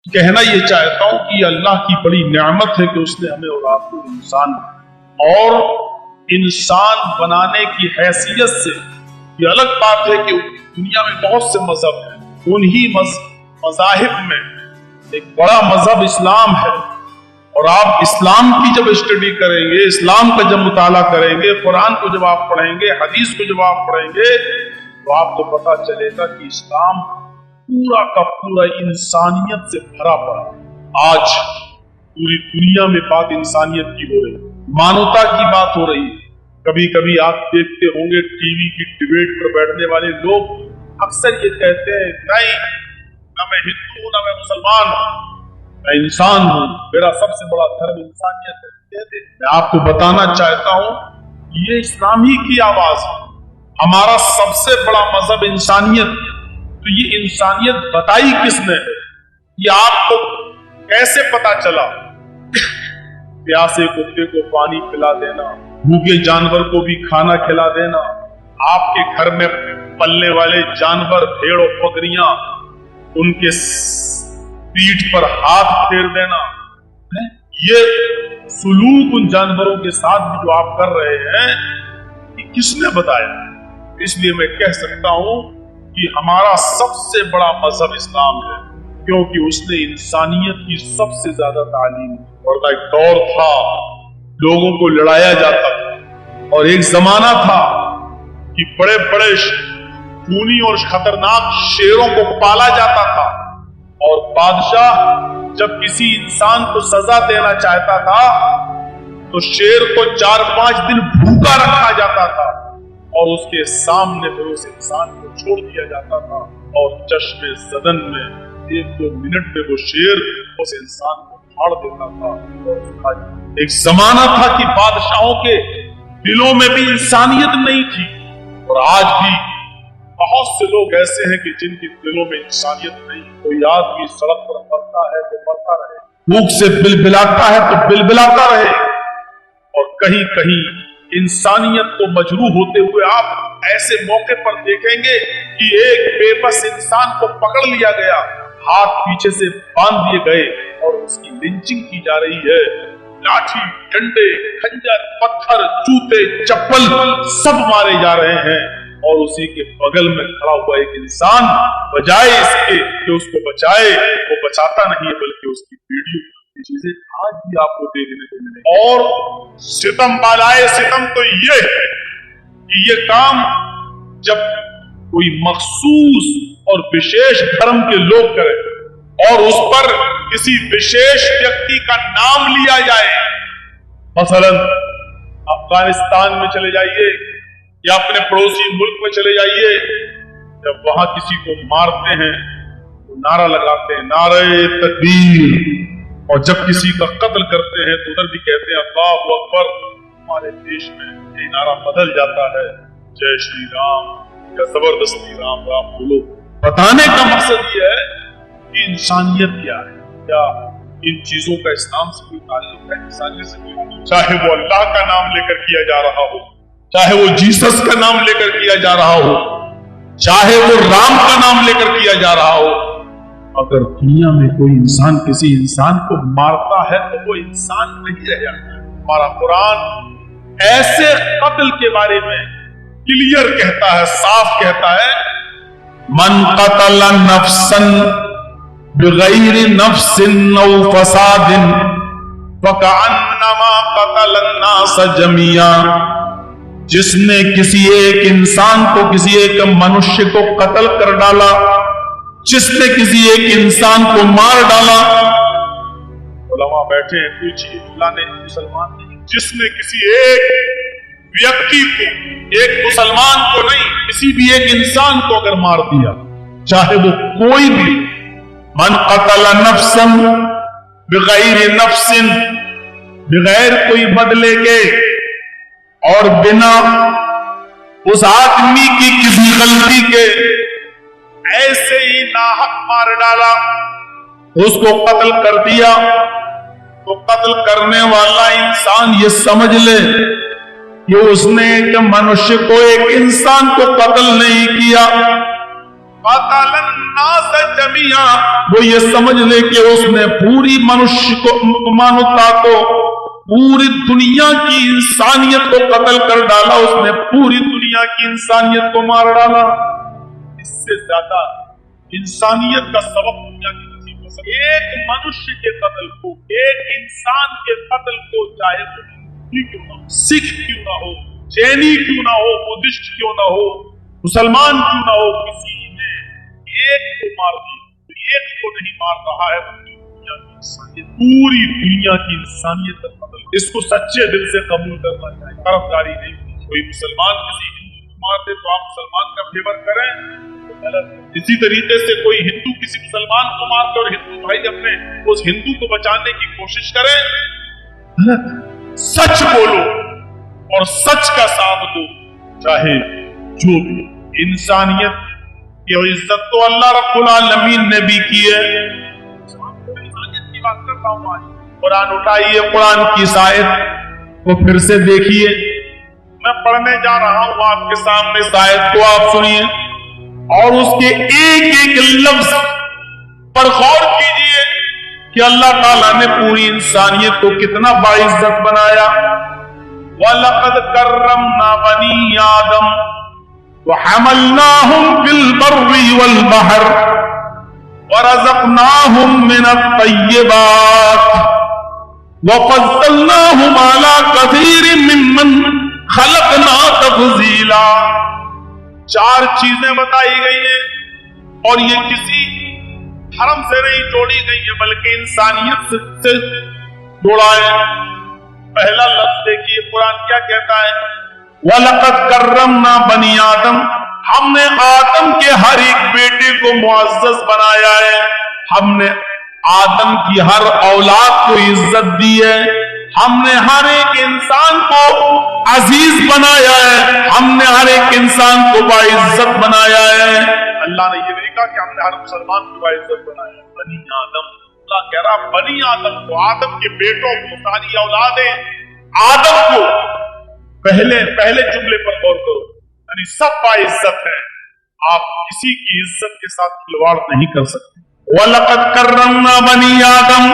कहना ये चाहता हूं कि अल्लाह की बड़ी नेमत है कि उसने हमें और आपको इंसान बनाने की हैसियत से। ये अलग बात है कि दुनिया में बहुत से मजहब हैं, उन्हीं मज़ाहिब में एक बड़ा मजहब इस्लाम है, और आप इस्लाम की जब स्टडी करेंगे, इस्लाम का जब मुताला करेंगे, कुरान को जब आप पढ़ेंगे, हदीस को जब आप पढ़ेंगे, तो आपको पता चलेगा कि इस्लाम पूरा का पूरा इंसानियत से भरा पड़ा। आज पूरी दुनिया में बात इंसानियत की हो रही, मानवता की बात हो रही। कभी कभी आप देखते होंगे टीवी की डिबेट पर बैठने वाले लोग अक्सर ये कहते हैं, नहीं ना मैं हिंदू हूं, ना मैं मुसलमान हूं, मैं इंसान हूं, मेरा सबसे बड़ा धर्म इंसानियत है। मैं आपको बताना चाहता हूं ये इस्लाम ही की आवाज है। हमारा सबसे बड़ा मजहब इंसानियत, तो ये इंसानियत बताई किसने है? ये आपको कैसे पता चला? प्यासे कुत्ते को पानी पिला देना, भूखे जानवर को भी खाना खिला देना, आपके घर में पलने वाले जानवर भेड़ और बकरियां, उनके पीठ पर हाथ फेर देना, ये सुलूक उन जानवरों के साथ भी जो आप कर रहे हैं, ये किसने बताया? इसलिए मैं कह सकता हूं कि हमारा सबसे बड़ा मजहब इस्लाम है, क्योंकि उसने इंसानियत की सबसे ज्यादा तालीम। और एक दौर था लोगों को लड़ाया जाता था, और एक जमाना था कि बड़े बड़े खूनी और खतरनाक शेरों को पाला जाता था, और बादशाह जब किसी इंसान को सजा देना चाहता था तो शेर को 4-5 दिन भूखा रखा जाता था, और उसके सामने फिर उस इंसान को छोड़ दिया जाता था, और चश्मे ज़दन में 1-2 मिनट में वो शेर उस इंसान को फाड़ देता था। एक जमाना था कि बादशाहों के दिलों में भी इंसानियत नहीं थी, और आज भी बहुत से लोग ऐसे हैं कि जिनके दिलों में इंसानियत नहीं। कोई आदमी सड़क पर मरता है तो मरता रहे, भूख से बिलबिलाता है तो बिलबिलाता रहे, और कहीं कहीं इंसानियत को मजरूह होते हुए आप ऐसे मौके पर देखेंगे कि एक बेबस इंसान को पकड़ लिया गया, हाथ पीछे से बांध दिए गए, और उसकी लिंचिंग की जा रही है। लाठी, डंडे, खंजर, पत्थर, जूते, चप्पल सब मारे जा रहे हैं, और उसी के बगल में खड़ा हुआ एक इंसान बजाय इसके कि उसको बचाए, वो बचाता नहीं है, बल्कि उसकी पीढ़ी चीजें आज भी आपको देखने को मिले। और सितम बालाए सितम तो ये है कि ये काम जब कोई मखसूस और विशेष धर्म के लोग करें, और उस पर किसी विशेष व्यक्ति का नाम लिया जाए, मसलन अफगानिस्तान में चले जाइए या अपने पड़ोसी मुल्क में चले जाइए, जब वहां किसी को मारते हैं तो नारा लगाते हैं, नारे तकबीर, और जब किसी का कत्ल करते हैं तो उधर भी कहते हैं अल्लाहु अकबर। हमारे देश में ये नारा बदल जाता है, जय श्री राम या जबरदस्ती राम राम बोलो। बताने का मकसद ये है कि इंसानियत क्या है, क्या इन चीजों का इस्लाम से कोई ताल्लुक है? इंसानियत से कोई, चाहे वो अल्लाह का नाम लेकर किया जा रहा हो, चाहे वो जीसस का नाम लेकर किया जा रहा हो, चाहे वो राम का नाम लेकर किया जा रहा हो, अगर दुनिया में कोई इंसान किसी इंसान को मारता है तो वो इंसान नहीं रह जाता। हमारा कुरान ऐसे कत्ल के बारे में क्लियर कहता है, साफ कहता है, मन कतल नफ्सन बिगैर नफ्सिन औ फसादिन फकअन्नमा कतल अन्नास जमिया। जिसने किसी एक इंसान को, किसी एक मनुष्य को कत्ल कर डाला, जिसने किसी एक इंसान को मार डाला, उलमा बैठे हैं, पूछिए अल्लाह ने मुसलमान नहीं, जिसने किसी एक व्यक्ति को, एक मुसलमान को नहीं, किसी भी एक इंसान को अगर मार दिया, चाहे वो कोई भी, मन कतल नफ्सन बिगैर नफ्सिन, बगैर कोई बदले के और बिना उस आदमी की किसी गलती के ऐसे ही नाहक मार डाला, उसको कत्ल कर दिया, तो कत्ल करने वाला इंसान ये समझ ले कि उसने एक मनुष्य को, एक इंसान को कत्ल नहीं किया, क़तल अन्नास जमीआ, वो ये समझ ले कि उसने पूरी मनुष्य को, मानवता को, पूरी दुनिया की इंसानियत को कत्ल कर डाला, उसने पूरी दुनिया की इंसानियत को मार डाला। इससे ज्यादा इंसानियत का सबक दुनिया की नसीब हो सके। एक मनुष्य के कत्ल को, एक इंसान के कत्ल को, चाहे वो हिंदू क्यों ना हो, सिख क्यों ना हो, जैनी क्यों ना हो, बुद्धिस्ट क्यों ना हो, मुसलमान क्यों ना हो, किसी ने एक को मार दी, एक को नहीं मार रहा है, पूरी दुनिया की इंसानियत का कत्ल। इसको सच्चे दिल से कबूल करना चाहिए, तरफदारी नहीं। कोई मुसलमान किसी हिंदू को मार दे तो आप मुसलमान का फेवर करें तो गलत। इसी तरीके से कोई हिंदू किसी मुसलमान को मार दे और हिंदू भाई अपने उस हिंदू को बचाने की कोशिश करें, गलत। सच बोलो और सच का साथ दो, चाहे जो भी। इंसानियत की इज्जत तो अल्लाह रब्बुल आलमीन ने भी की है। बात करता हूं आज, कुरान उठाइए, कुरान की आयत को फिर से देखिए। मैं पढ़ने जा रहा हूं आपके सामने आयत को, आप सुनिए और उसके एक एक लफ्ज पर गौर कीजिए कि अल्लाह ताला ने पूरी इंसानियत को कितना बाइज्जत बनाया। वलक़द कर्रमना बनी आदम वहमलनाहुम फिल बर्रि वल बहर वरज़क़नाहुम मिनत-तय्यिबात वफ़ज़्ज़लनाहुम अला कसीरिम मिम्मन ख़लक़ना तफ़ज़ीला। चार चीजें बताई गई हैं और ये किसी धर्म से नहीं जोड़ी गई है बल्कि इंसानियत से जोड़ा है। पहला लफ्ज़ देखिए कुरान क्या कहता है, वलक़द कर्रमना बनी आदम, हमने आदम के हर एक बेटे को मुअज़्ज़ज़ बनाया है, हमने आदम की हर औलाद को इज्जत दी है, हमने हर एक इंसान को अजीज बनाया है, हमने हर एक इंसान को बाइज्जत बनाया है। अल्लाह ने ये नहीं कहा कि हमने हर मुसलमान को बाइज्जत बनाया है। बनी आदम, अल्लाह कह रहा बनी आदम को, आदम के बेटों को, सारी औलादें आदम को। पहले जुमले पर गौर करो, यानी सब बाइज्जत है, आप किसी की इज्जत के साथ खिलवाड़ नहीं कर सकते। वलक़द कर्रमना बनी आदम,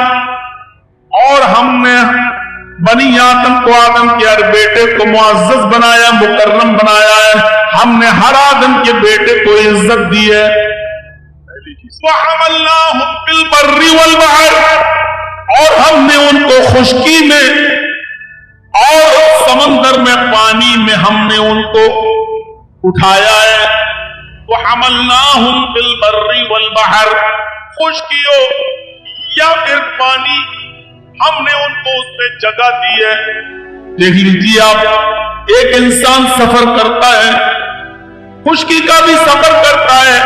और हमने बनी आदम को, आदम के हर बेटे को मुअज़्ज़ज़ बनाया, मुकर्रम बनाया है, हमने हर आदम के बेटे को इज्जत दी है। वहमलनाहुम फिल बर्रि वल बहर, और हमने उनको खुश्की में और समंदर में, पानी में हमने उनको उठाया है। वहमलनाहुम फिल बर्रि वल बहर, खुश्कियों या फिर पानी, हमने उनको उसमें जगह दी है। देख लीजिए आप, एक इंसान सफर करता है, खुश्की का भी सफर करता है,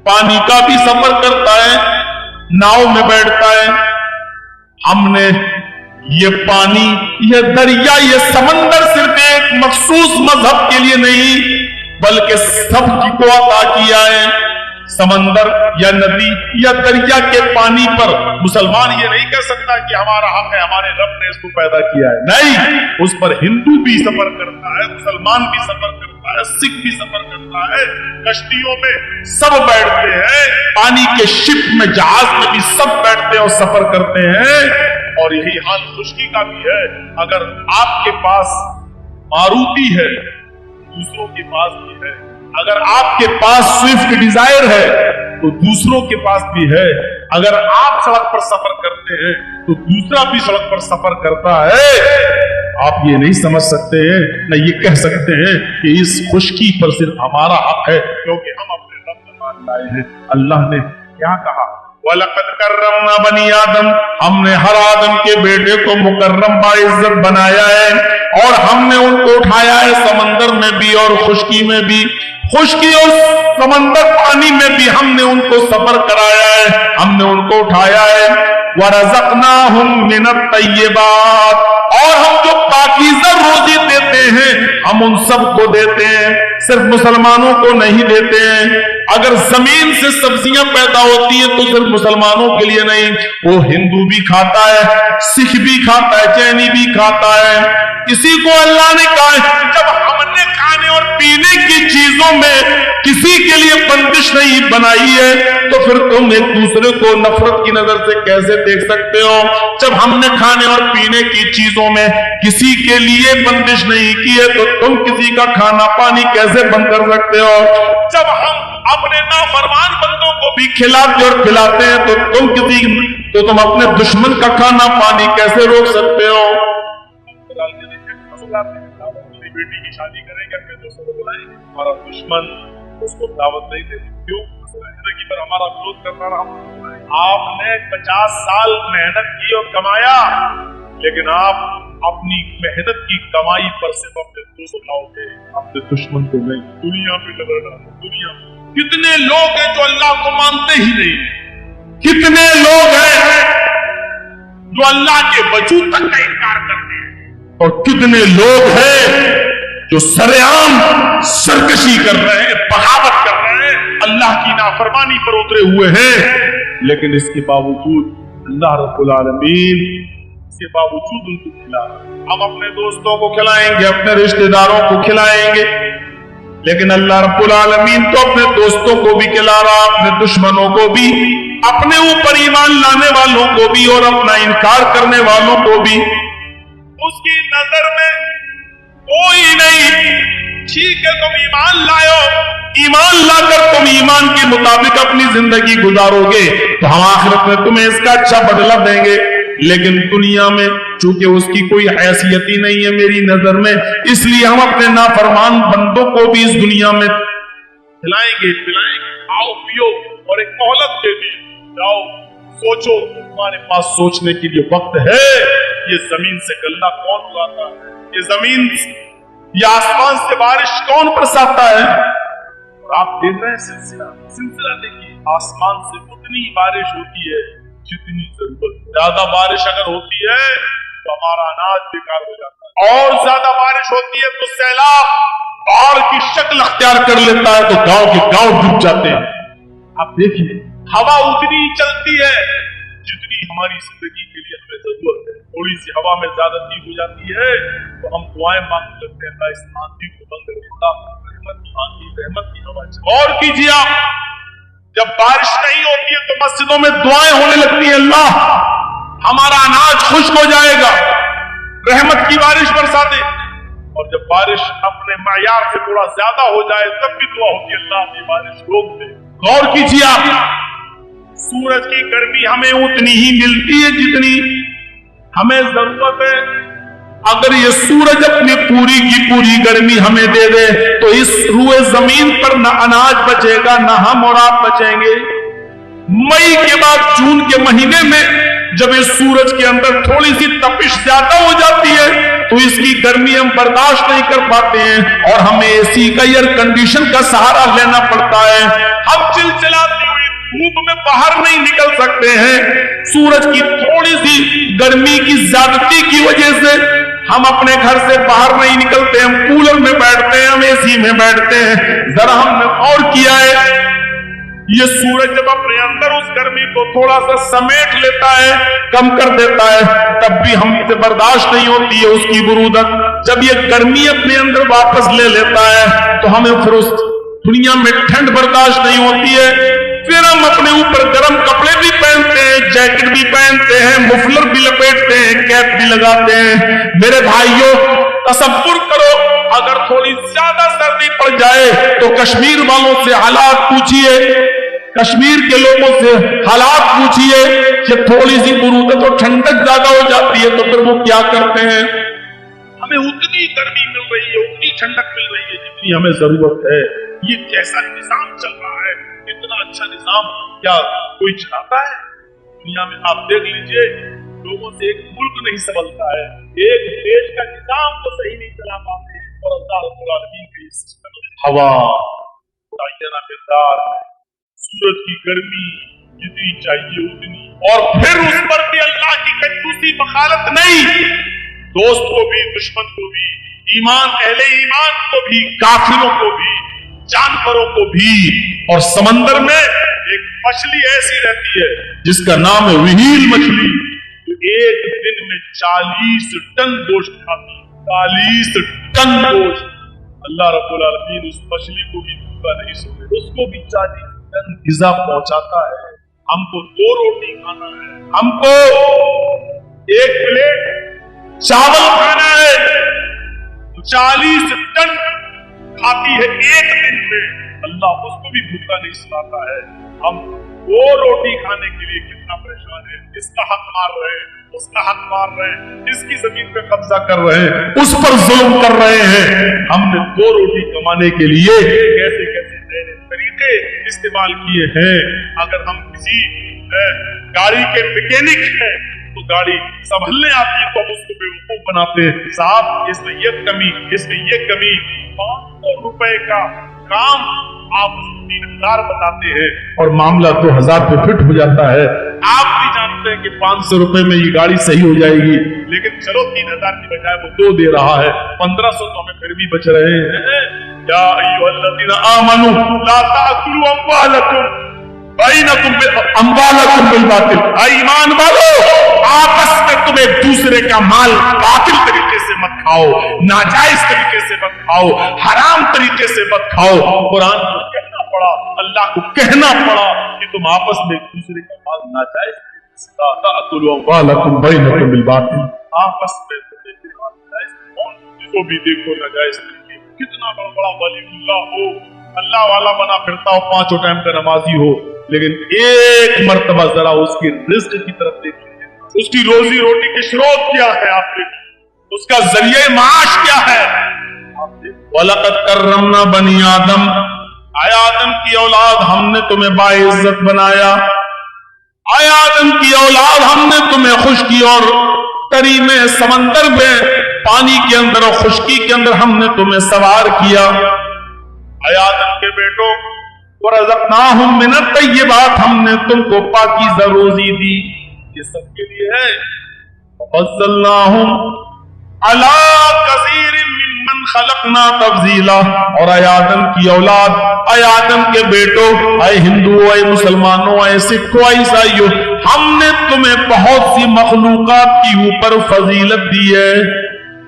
पानी का भी सफर करता है, नाव में बैठता है। हमने ये पानी, ये दरिया, ये समंदर सिर्फ एक मखसूस मजहब के लिए नहीं बल्कि सबकी को अता किया है। समंदर या नदी या दरिया के पानी पर मुसलमान ये नहीं कह सकता कि हमारा हक है, हमारे रब ने इसको पैदा किया है। नहीं, उस पर हिंदू भी सफर करता है, मुसलमान भी सफर करता है, सिख भी सफर करता है, कश्तियों में सब बैठते हैं, पानी के शिप में, जहाज में भी सब बैठते हैं और सफर करते हैं। और यही हाल खुश्की का भी है। अगर आपके पास मारुति है, दूसरों के पास भी है। अगर आपके पास स्विफ्ट डिजायर है तो दूसरों के पास भी है। अगर आप सड़क पर सफर करते हैं तो दूसरा भी सड़क पर सफर करता है। आप ये नहीं समझ सकते हैं, न ये कह सकते हैं कि इस खुश्की पर सिर्फ हमारा हक है, क्योंकि हम अपने रब में मान लाए हैं। अल्लाह ने क्या कहा, वलक़द कर्रमना बनी आदम, हमने हर आदम के बेटे को मुकर्रम बाइज्जत बनाया है और हमने उनको उठाया है समंदर में भी और खुश्की में भी। खुश्की और समंदर पानी में भी हमने उनको सफर कराया है, हमने उनको उठाया है। वरज़क़नाहुम मिनत-तय्यिबात, और हम जो पाकीज़ा रोज़ी देते हैं हम उन सबको देते हैं, सिर्फ मुसलमानों को नहीं देते हैं। अगर जमीन से सब्जियां पैदा होती है तो सिर्फ मुसलमानों के लिए नहीं, वो हिंदू भी खाता है, सिख भी खाता है, जैनी भी खाता है। इसी को अल्लाह ने कहा, जब हमने खाने और पीने की चीजों में किसी के लिए बंदिश नहीं बनाई है, तो फिर तुम एक दूसरे को नफरत की नजर से कैसे देख सकते हो? जब हमने खाने और पीने की चीजों में किसी के लिए बंदिश नहीं की है, तो तुम किसी का खाना पानी कैसे बंद कर सकते हो? जब हम अपने नाफरमान बंदों को भी खिलाते और पिलाते हैं, तो तुम अपने दुश्मन का खाना पानी कैसे रोक सकते हो? बेटी की शादी करेंगे, अपने दोस्तों को बुलाएंगे, हमारा दुश्मन उसको दावत नहीं देते, क्यों? जिंदगी पर हमारा विरोध करता रहा। आपने 50 साल मेहनत की और कमाया, लेकिन आप अपनी मेहनत की कमाई पर सिर्फ अपने दोस्त लाओगे, अपने दुश्मन को नहीं। दुनिया में नजर डालो, दुनिया में कितने लोग हैं जो अल्लाह को मानते ही नहीं, कितने लोग हैं जो अल्लाह के वजूद तक का इनकार करते हैं, और कितने लोग हैं जो सरेआम सरकशी कर रहे हैं, बगावत कर रहे हैं, अल्लाह की नाफरमानी पर उतरे हुए हैं। लेकिन इसके बावजूद अल्लाह रब्बुल आलमीन इसके बावजूद उनको खिला रहा है। हम अपने दोस्तों को खिलाएंगे, अपने रिश्तेदारों को खिलाएंगे, लेकिन अल्लाह रब्बुल आलमीन तो अपने दोस्तों को भी खिला रहा, अपने दुश्मनों को भी, अपने ऊपर ईमान लाने वालों को भी और अपना इनकार करने वालों को भी। उसकी नजर में कोई नहीं। ठीक है, तुम ईमान लाओ, ईमान लाकर तुम ईमान के मुताबिक अपनी जिंदगी गुजारोगे तो हम आखिरत में तुम्हें इसका अच्छा बदला देंगे। लेकिन दुनिया में चूंकि उसकी कोई हैसियत ही नहीं है मेरी नजर में, इसलिए हम अपने नाफरमान बंदों को भी इस दुनिया में खिलाएंगे, आओ पियो और एक मोहलत दे दी, जाओ सोचो। तुम्हारे पास सोचने के लिए वक्त है। ये जमीन से गल्ला कौन उगाता है? ये जमीन, ये आसमान से बारिश कौन बरसाता है? और आप देख रहे हैं सिलसिला देखिए, आसमान से उतनी बारिश होती है जितनी जरूरत। ज्यादा बारिश अगर होती है तो हमारा अनाज बेकार हो जाता है, और ज्यादा बारिश होती है तो सैलाब बाढ़ की शक्ल अख्तियार कर लेता है, तो गांव के गांव डूब जाते हैं। आप देखिए, हवा उतनी चलती है जितनी हमारी जिंदगी के लिए हमें जरूरत है। थोड़ी सी हवा में ज्यादती हो जाती है तो हम दुआएं मांगने लगते हैं, इस आंधी को बंद कर, रहमत की हवा। और कीजिए आप, जब बारिश नहीं होती है तो मस्जिदों में दुआएं होने लगती है, अल्लाह हमारा अनाज खुश्क हो जाएगा, रहमत की बारिश बरसा दे। और जब बारिश अपने मायार से थोड़ा ज्यादा हो जाए तब भी दुआ होती है, अल्लाह अपनी बारिश रोक दे। गौर कीजिए आप, सूरज की गर्मी हमें उतनी ही मिलती है जितनी हमें जरूरत है। अगर ये सूरज अपनी पूरी की पूरी गर्मी हमें दे दे तो इस रूए जमीन पर न अनाज बचेगा, न हम और आप बचेंगे। मई के बाद जून के महीने में जब इस सूरज के अंदर थोड़ी सी तपिश ज्यादा हो जाती है तो इसकी गर्मी हम बर्दाश्त नहीं कर पाते हैं और हमें एसी का, एयर कंडीशन का सहारा लेना पड़ता है। हम चिलचिलाती हुई धूप में बाहर नहीं निकल सकते हैं। सूरज की थोड़ी सी गर्मी की ज्यादती की वजह से हम अपने घर से बाहर नहीं निकलते, हम कूलर में बैठते हैं, हम एसी में बैठते हैं। जरा हमने और किया है, ये सूरज जब अपने अंदर उस गर्मी को थोड़ा सा समेट लेता है, कम कर देता है, तब भी हमसे बर्दाश्त नहीं होती है उसकी बुरूदत। जब ये गर्मी अपने अंदर वापस ले लेता है तो हमें फिर उस दुनिया में ठंड बर्दाश्त नहीं होती है। फिर हम अपने ऊपर गर्म कपड़े भी पहनते हैं, जैकेट भी पहनते हैं, मुफलर भी लपेटते हैं, कैप भी लगाते हैं। मेरे भाइयों, तसव्वुर करो, अगर थोड़ी ज्यादा सर्दी पड़ जाए तो कश्मीर वालों से हालात पूछिए, कश्मीर के लोगों से हालात पूछिए कि थोड़ी सी बुरूदत और ठंडक ज्यादा हो जाती है तो फिर वो क्या करते हैं। हमें उतनी गर्मी मिल रही है, उतनी ठंडक मिल रही है जितनी हमें जरूरत है। ये कैसा निजाम चल रहा है? इतना अच्छा निजाम क्या कोई चलाता है दुनिया में? आप देख लीजिए, लोगों से एक मुल्क नहीं संभलता है, एक देश का निजाम तो सही नहीं चला पाते। और अल्लाह रब्बुल आलमीन के सिस्टम में हवा, मुतय्यना मिक़दार में, सूरज की गर्मी जितनी चाहिए उतनी, और फिर उस पर भी अल्लाह की कंजूसी बखालत नहीं। दोस्त को भी, दुश्मन को भी, ईमान अहले ईमान को भी, काफिरों को भी, जानवरों को भी। और समंदर में एक मछली ऐसी रहती है जिसका नाम है व्हील मछली, तो एक दिन में 40 टन गोश्त खाती है, 40 टन गोश्त। अल्लाह रब्बुल आलमीन उस मछली को भी भूखा नहीं सोए, उसको भी 40 टन ग़िज़ा पहुंचाता है। हमको 2 रोटी खाना है, हमको 1 प्लेट चावल खाना है, तो 40 टन खाती है एक दिन में, अल्लाह उसको भी भूखा नहीं सुलाता है। हम 2 रोटी खाने के लिए कितना परेशान है, इसका हक मार रहे हैं, उसका हक मार रहे हैं, इसकी जमीन पे कब्जा कर रहे हैं, उस पर जुल्म कर रहे हैं। हमने 2 रोटी कमाने के लिए कैसे कैसे नए तरीके इस्तेमाल किए हैं। अगर हम किसी गाड़ी के मैकेनिक हैं तो गाड़ी संभलने आती है तो हम उसको बेवकूफ बनाते हैं, साहब इसमें ये कमी, इसमें ये कमी। 500 रुपए का काम आप 3000 बताते हैं और मामला 2000 पे फिट हो जाता है। आप भी जानते हैं कि 500 रुपए में ये गाड़ी सही हो जाएगी, लेकिन चलो 3000 की बजाय वो 2 दे रहा है, 1500 तो हमें फिर भी बच रहे हैं। या अय्युहल्लज़ीना आमनू ला ताकुलू अम्वालकुम बिलबातिल, ईमान वालों आपस में तुम एक दूसरे का माल बातिल तरीके से मत खाओ, नाजायज तरीके से मत खाओ, हराम तरीके से मत खाओ। कुरान को कहना पड़ा, अल्लाह को कहना पड़ा कि तुम आपस में एक दूसरे का माल नाजायज ला ताकुलू अम्वालकुम बैनकुम बिलबातिल, आपस में जिसको भी देखो नाजायज तरीके। कितना बड़ा वलीउल्लाह हो, अल्लाह वाला बना फिरता हो, 5 टाइम का नमाजी हो, लेकिन एक मर्तबा जरा उसकी रिस्क की तरफ देखिए, उसकी रोजी रोटी के स्रोत क्या है, आप देखिए, उसका जरिए माश क्या है। वलक़द कर्रमना बनी आदम, आया आदम की औलाद हमने तुम्हें बाइज्जत बनाया, आया आदम की औलाद हमने तुम्हें खुश्की और तरी में, समंदर में, पानी के अंदर और खुश्की के अंदर हमने तुम्हें सवार किया। आया आदम के बेटों, वरज़क़नाहुम मिनत तय्यिबात, हमने तुमको पाकीज़ा रोज़ी दी, ये सबके लिए है। वफ़ज़्ज़लनाहुम अला कसीरिन मिम्मन खलक़ना तफ़ज़ीला, और आए आदम की औलाद, आए आदम के बेटों, आए हिंदुओं, आए मुसलमानों, आए सिखों, आए ईसाइयों, हमने तुम्हें बहुत सी मखलूक़ात की ऊपर फजीलत दी है,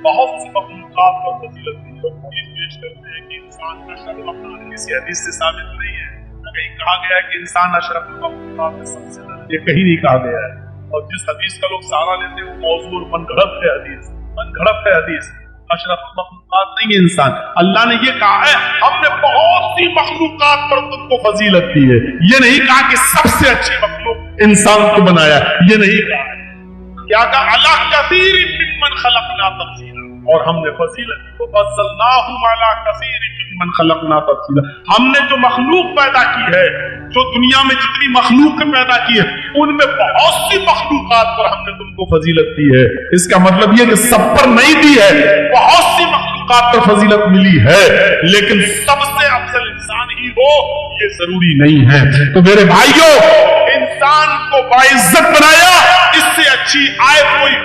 बहुत सी मखलूक़ात पर फजीलत दी है। पेश करते हैं कि इंसान अशरफ मखलूक़ात किसी हदीस से साबित नहीं है, कहीं कहा गया है कि इंसान अशरफ मखलूक़ात में सबसे ज़्यादा, ये कहीं नहीं कहा गया है। और जिस हदीस का लोग सहारा लेते हैं वो मौज़ू और मनगढ़ंत है हदीस, मनगढ़ंत है हदीस। अशरफ मखलूक़ात नहीं है इंसान, अल्लाह ने ये कहा है हमने बहुत सी मखलूक़ात पर तुमको फजीलत दी है, ये नहीं कहा कि सबसे अच्छी मखलूक इंसान को बनाया, ये नहीं कहा है। क्या कहा, अला कसीरिन मिम्मन खलक़ना तफ़ज़ीला, और हमने फजीलत वफ़ज़्ज़लनाहुम अला कसीरिन मिम्मन खलक़ना तफ़ज़ीला, हमने जो मखलूक पैदा की है, जो दुनिया में जितनी मखलूक पैदा की है, उनमें बहुत सी मखलूकात पर हमने तुमको फजीलत दी है। इसका मतलब यह कि सब पर नहीं दी है, बहुत सी मखलूकात पर फजीलत मिली है, लेकिन सबसे अफजल इंसान ही हो ये जरूरी नहीं है। तो मेरे भाइयों, इंसान को बाइज्जत बनाया, इससे अच्छी आयत कोई,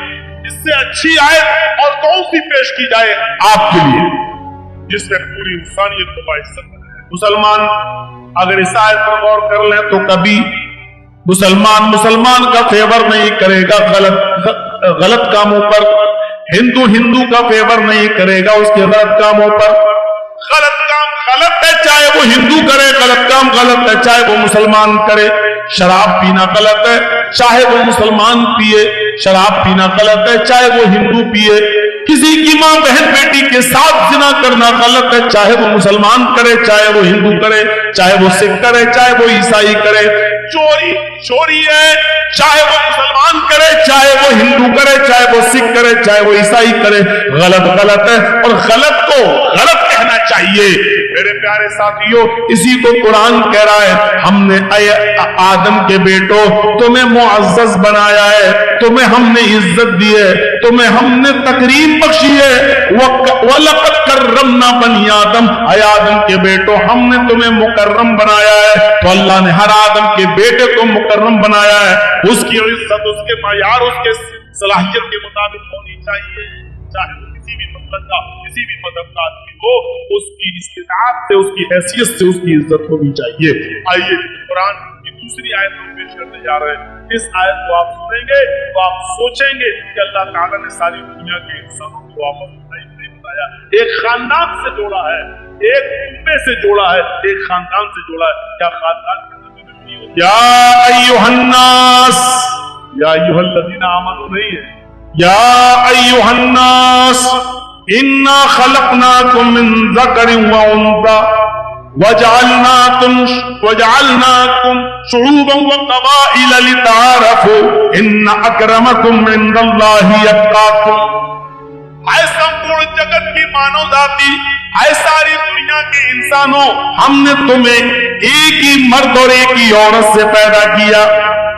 इससे अच्छी आयत और कौन सी पेश की जाए आपके लिए, जिसमें पूरी इंसानियत को बाइज्जत बनाया। मुसलमान अगर इस आयत पर गौर कर लें तो कभी मुसलमान का फेवर नहीं करेगा गलत कामों पर, हिंदू का फेवर नहीं करेगा उसके गलत कामों पर। गलत काम गलत है, चाहे वो हिंदू करे, गलत काम गलत है चाहे वो मुसलमान करे। शराब पीना गलत है, चाहे वो मुसलमान पिए, शराब पीना गलत है चाहे वो हिंदू पिए। किसी की मां बहन बेटी के साथ जिना करना गलत है, चाहे वो मुसलमान करे, चाहे वो हिंदू करे, चाहे वो सिख करे, चाहे वो ईसाई करे। चोरी है, चाहे वो मुसलमान करे, चाहे वो हिंदू करे, चाहे वो सिख करे, चाहे वो ईसाई करे, गलत है, और गलत को गलत कहना चाहिए। मेरे प्यारे साथियों, इसी को कुरान कह रहा है, हमने आदम के बेटों तुम्हें मुअज़्ज़ज़ बनाया है, तुम्हें हमने इज्जत दी है, तुम्हें हमने तकरीम बख्शी है। वलक़द कर्रमना बनी आदम, आदम के बेटों हमने तुम्हें मुकर्रम बनाया है। तो अल्लाह ने हर आदम के बेटे को मुकर्रम बनाया है, उसकी इज्जत उसके मायार उसके सलाहियत के मुताबिक होनी चाहिए। चाहे किसी भी मतलब का, किसी भी मजहब का आदमी हो, उसकी इस्तिताअत से, उसकी हैसियत से उसकी इज्जत होनी चाहिए। आइए कुरान की दूसरी आयत में पेश करने जा रहे हैं। इस आयत को आप सुनेंगे तो आप सोचेंगे कि अल्लाह ताला ने सारी दुनिया के इंसानों को आपस में फरमाया, एक खानदान से जोड़ा है, एक उम्मे से जोड़ा है, एक खानदान से जोड़ा है। क्या खानदान या अय्युहन्नास, या अय्युहल्लज़ीना आमनू नहीं है, या अय्युहन्नास इन्ना खलक़नाकुम मिन ज़करिन व उन्सा वजअलनाकुम शुऊबन व क़बाइल लिताअरफू इन्न अक्रमकुम इन्दल्लाहि अत्क़ाकुम। ऐ संपूर्ण जगत की मानव जाति, ऐ सारी दुनिया के इंसानों, हमने तुम्हें एक ही मर्द और एक ही औरत से पैदा किया।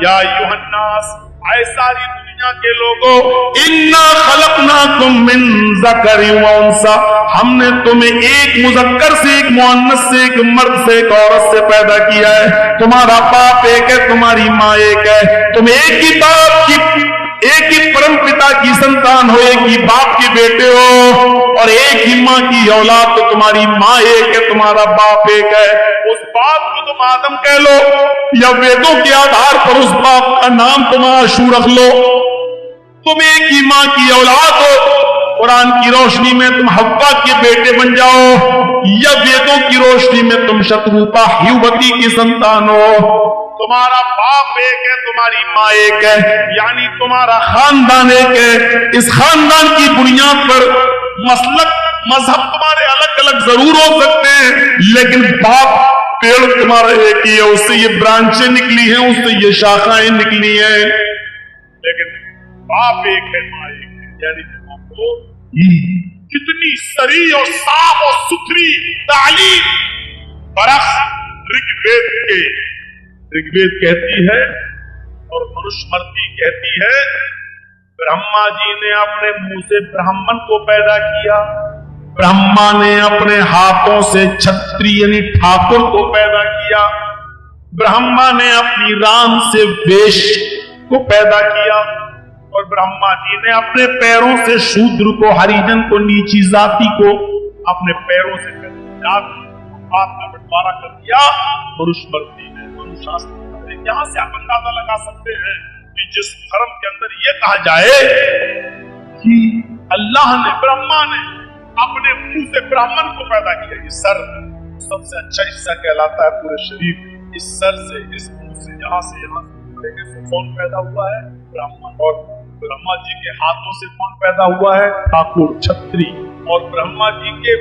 या अय्युहन्नास, ऐ सारी दुनिया के लोगों, इन्ना खलक़नाकुम मिन ज़करिन व उन्सा, हमने तुम्हें एक मुज़क्कर से, एक मुअन्नस से, एक मर्द से, एक औरत से पैदा किया है। तुम्हारा बाप एक है, तुम्हारी माँ एक है, तुम एक ही बाप की, एक ही परम पिता की संतान हो, एक ही बाप के बेटे हो, और एक ही माँ की औलाद। तो तुम्हारी माँ एक है, तुम्हारा बाप एक है। उस बाप को तुम आदम कह लो, या वेदों के आधार पर उस बाप का नाम तुम आशू रख लो। तुम एक ही माँ की औलाद हो, कुरान की रोशनी में तुम हव्वा के बेटे बन जाओ, या वेदों की रोशनी में तुम शत्रुपा युवती की संतान हो। तुम्हारा बाप एक है, तुम्हारी माँ एक है, यानी तुम्हारा खानदान एक है। इस खानदान की बुनियाद पर मसलक मजहब तुम्हारे अलग अलग जरूर हो सकते हैं, लेकिन बाप पेड़ तुम्हारा एक ही है। उससे ये ब्रांचें निकली हैं, उससे ये शाखाएं निकली हैं, लेकिन बाप एक है, माँ एक है। यानी आपको कितनी सरी और साफ और सुथरी तालीम बरस ऋग्वेद के, ऋग्वेद कहती है और मनुस्मृति कहती है, ब्रह्मा जी ने अपने मुंह से ब्राह्मण को पैदा किया, ब्रह्मा ने अपने हाथों से क्षत्रिय यानी ठाकुर को पैदा किया, ब्रह्मा ने अपनी रान से वैश्य को पैदा किया, और ब्रह्मा जी ने अपने पैरों से शूद्र को, हरिजन को, नीची जाति को अपने पैरों से बात का बंटवारा कर दिया। मनुस्मृति ने, मनुशास्त्र ने, यहां से आप अंदाजा लगा सकते हैं कि जिस धर्म के अंदर यह कहा जाए कि अल्लाह ने, ब्रह्मा ने अपने मुंह से ब्राह्मण को पैदा किया, ये सर सबसे अच्छा हिस्सा कहलाता है पूरे शरीर। इस सर से, इस मुंह से, यहाँ से कौन पैदा हुआ है? ब्राह्मण। और ब्रह्मा जी के हाथों से कौन पैदा हुआ है? ठाकुर, छत्री। और ब्रह्मा जी के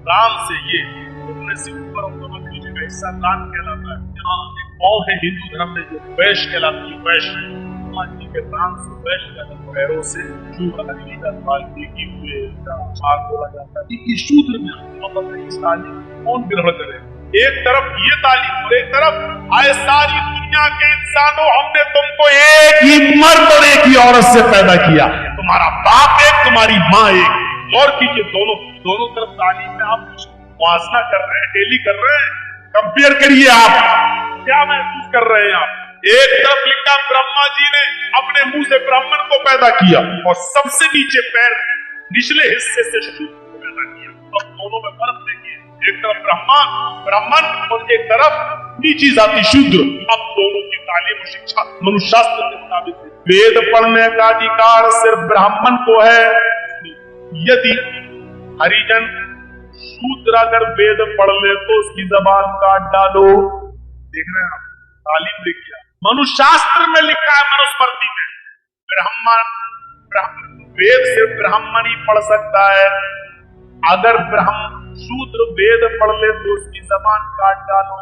राम से, ये घुटने से ऊपर नीचे का हिस्सा कान कहलाता है। यहाँ एक पाँव है हिंदू धर्म में जो वैश्य कहलाती है, वैश्य। ब्रह्मा जी के राम से वैश्य कहलाता है, पैरों से देखी हुए बोला जाता है। ये शूद्र में इस तालीम कौन ग्रहण करे? एक तरफ ये तालीम और एक तरफ आए सारी दुनिया के इंसानों, हमने तुमको एक ही मर्द और एक ही औरत से पैदा किया। तुम्हारा बाप एक, तुम्हारी माँ एक। और कीजिए, दोनों तरफ तालीम में आप मुआवजा कर रहे हैं, डेली कर रहे हैं। कंपेयर करिए, आप क्या महसूस कर रहे हैं? आप एक तरफ लिखा ब्रह्मा जी ने अपने मुंह से ब्राह्मण को पैदा किया, और सबसे नीचे पैर निचले हिस्से से शूद्र को पैदा किया। अब दोनों में फर्क देखिए, एक तरफ ब्राह्मण और एक तरफ नीची जाति शूद्र। अब दोनों की तालीम और शिक्षा मनुशास्त्र के मुताबिक वेद पढ़ने का अधिकार सिर्फ ब्राह्मण को है। यदि हरिजन शूद्र अगर वेद पढ़ ले तो उसकी जबान काट डालो। देख रहे हैं, तालीम देखिए, मनुशास्त्र में लिखा है, मनुस्मृति में वेद सिर्फ ब्राह्मण ही पढ़ सकता है। अगर शूद्र वेद पढ़ ले तो उसकी जबान काट डालो।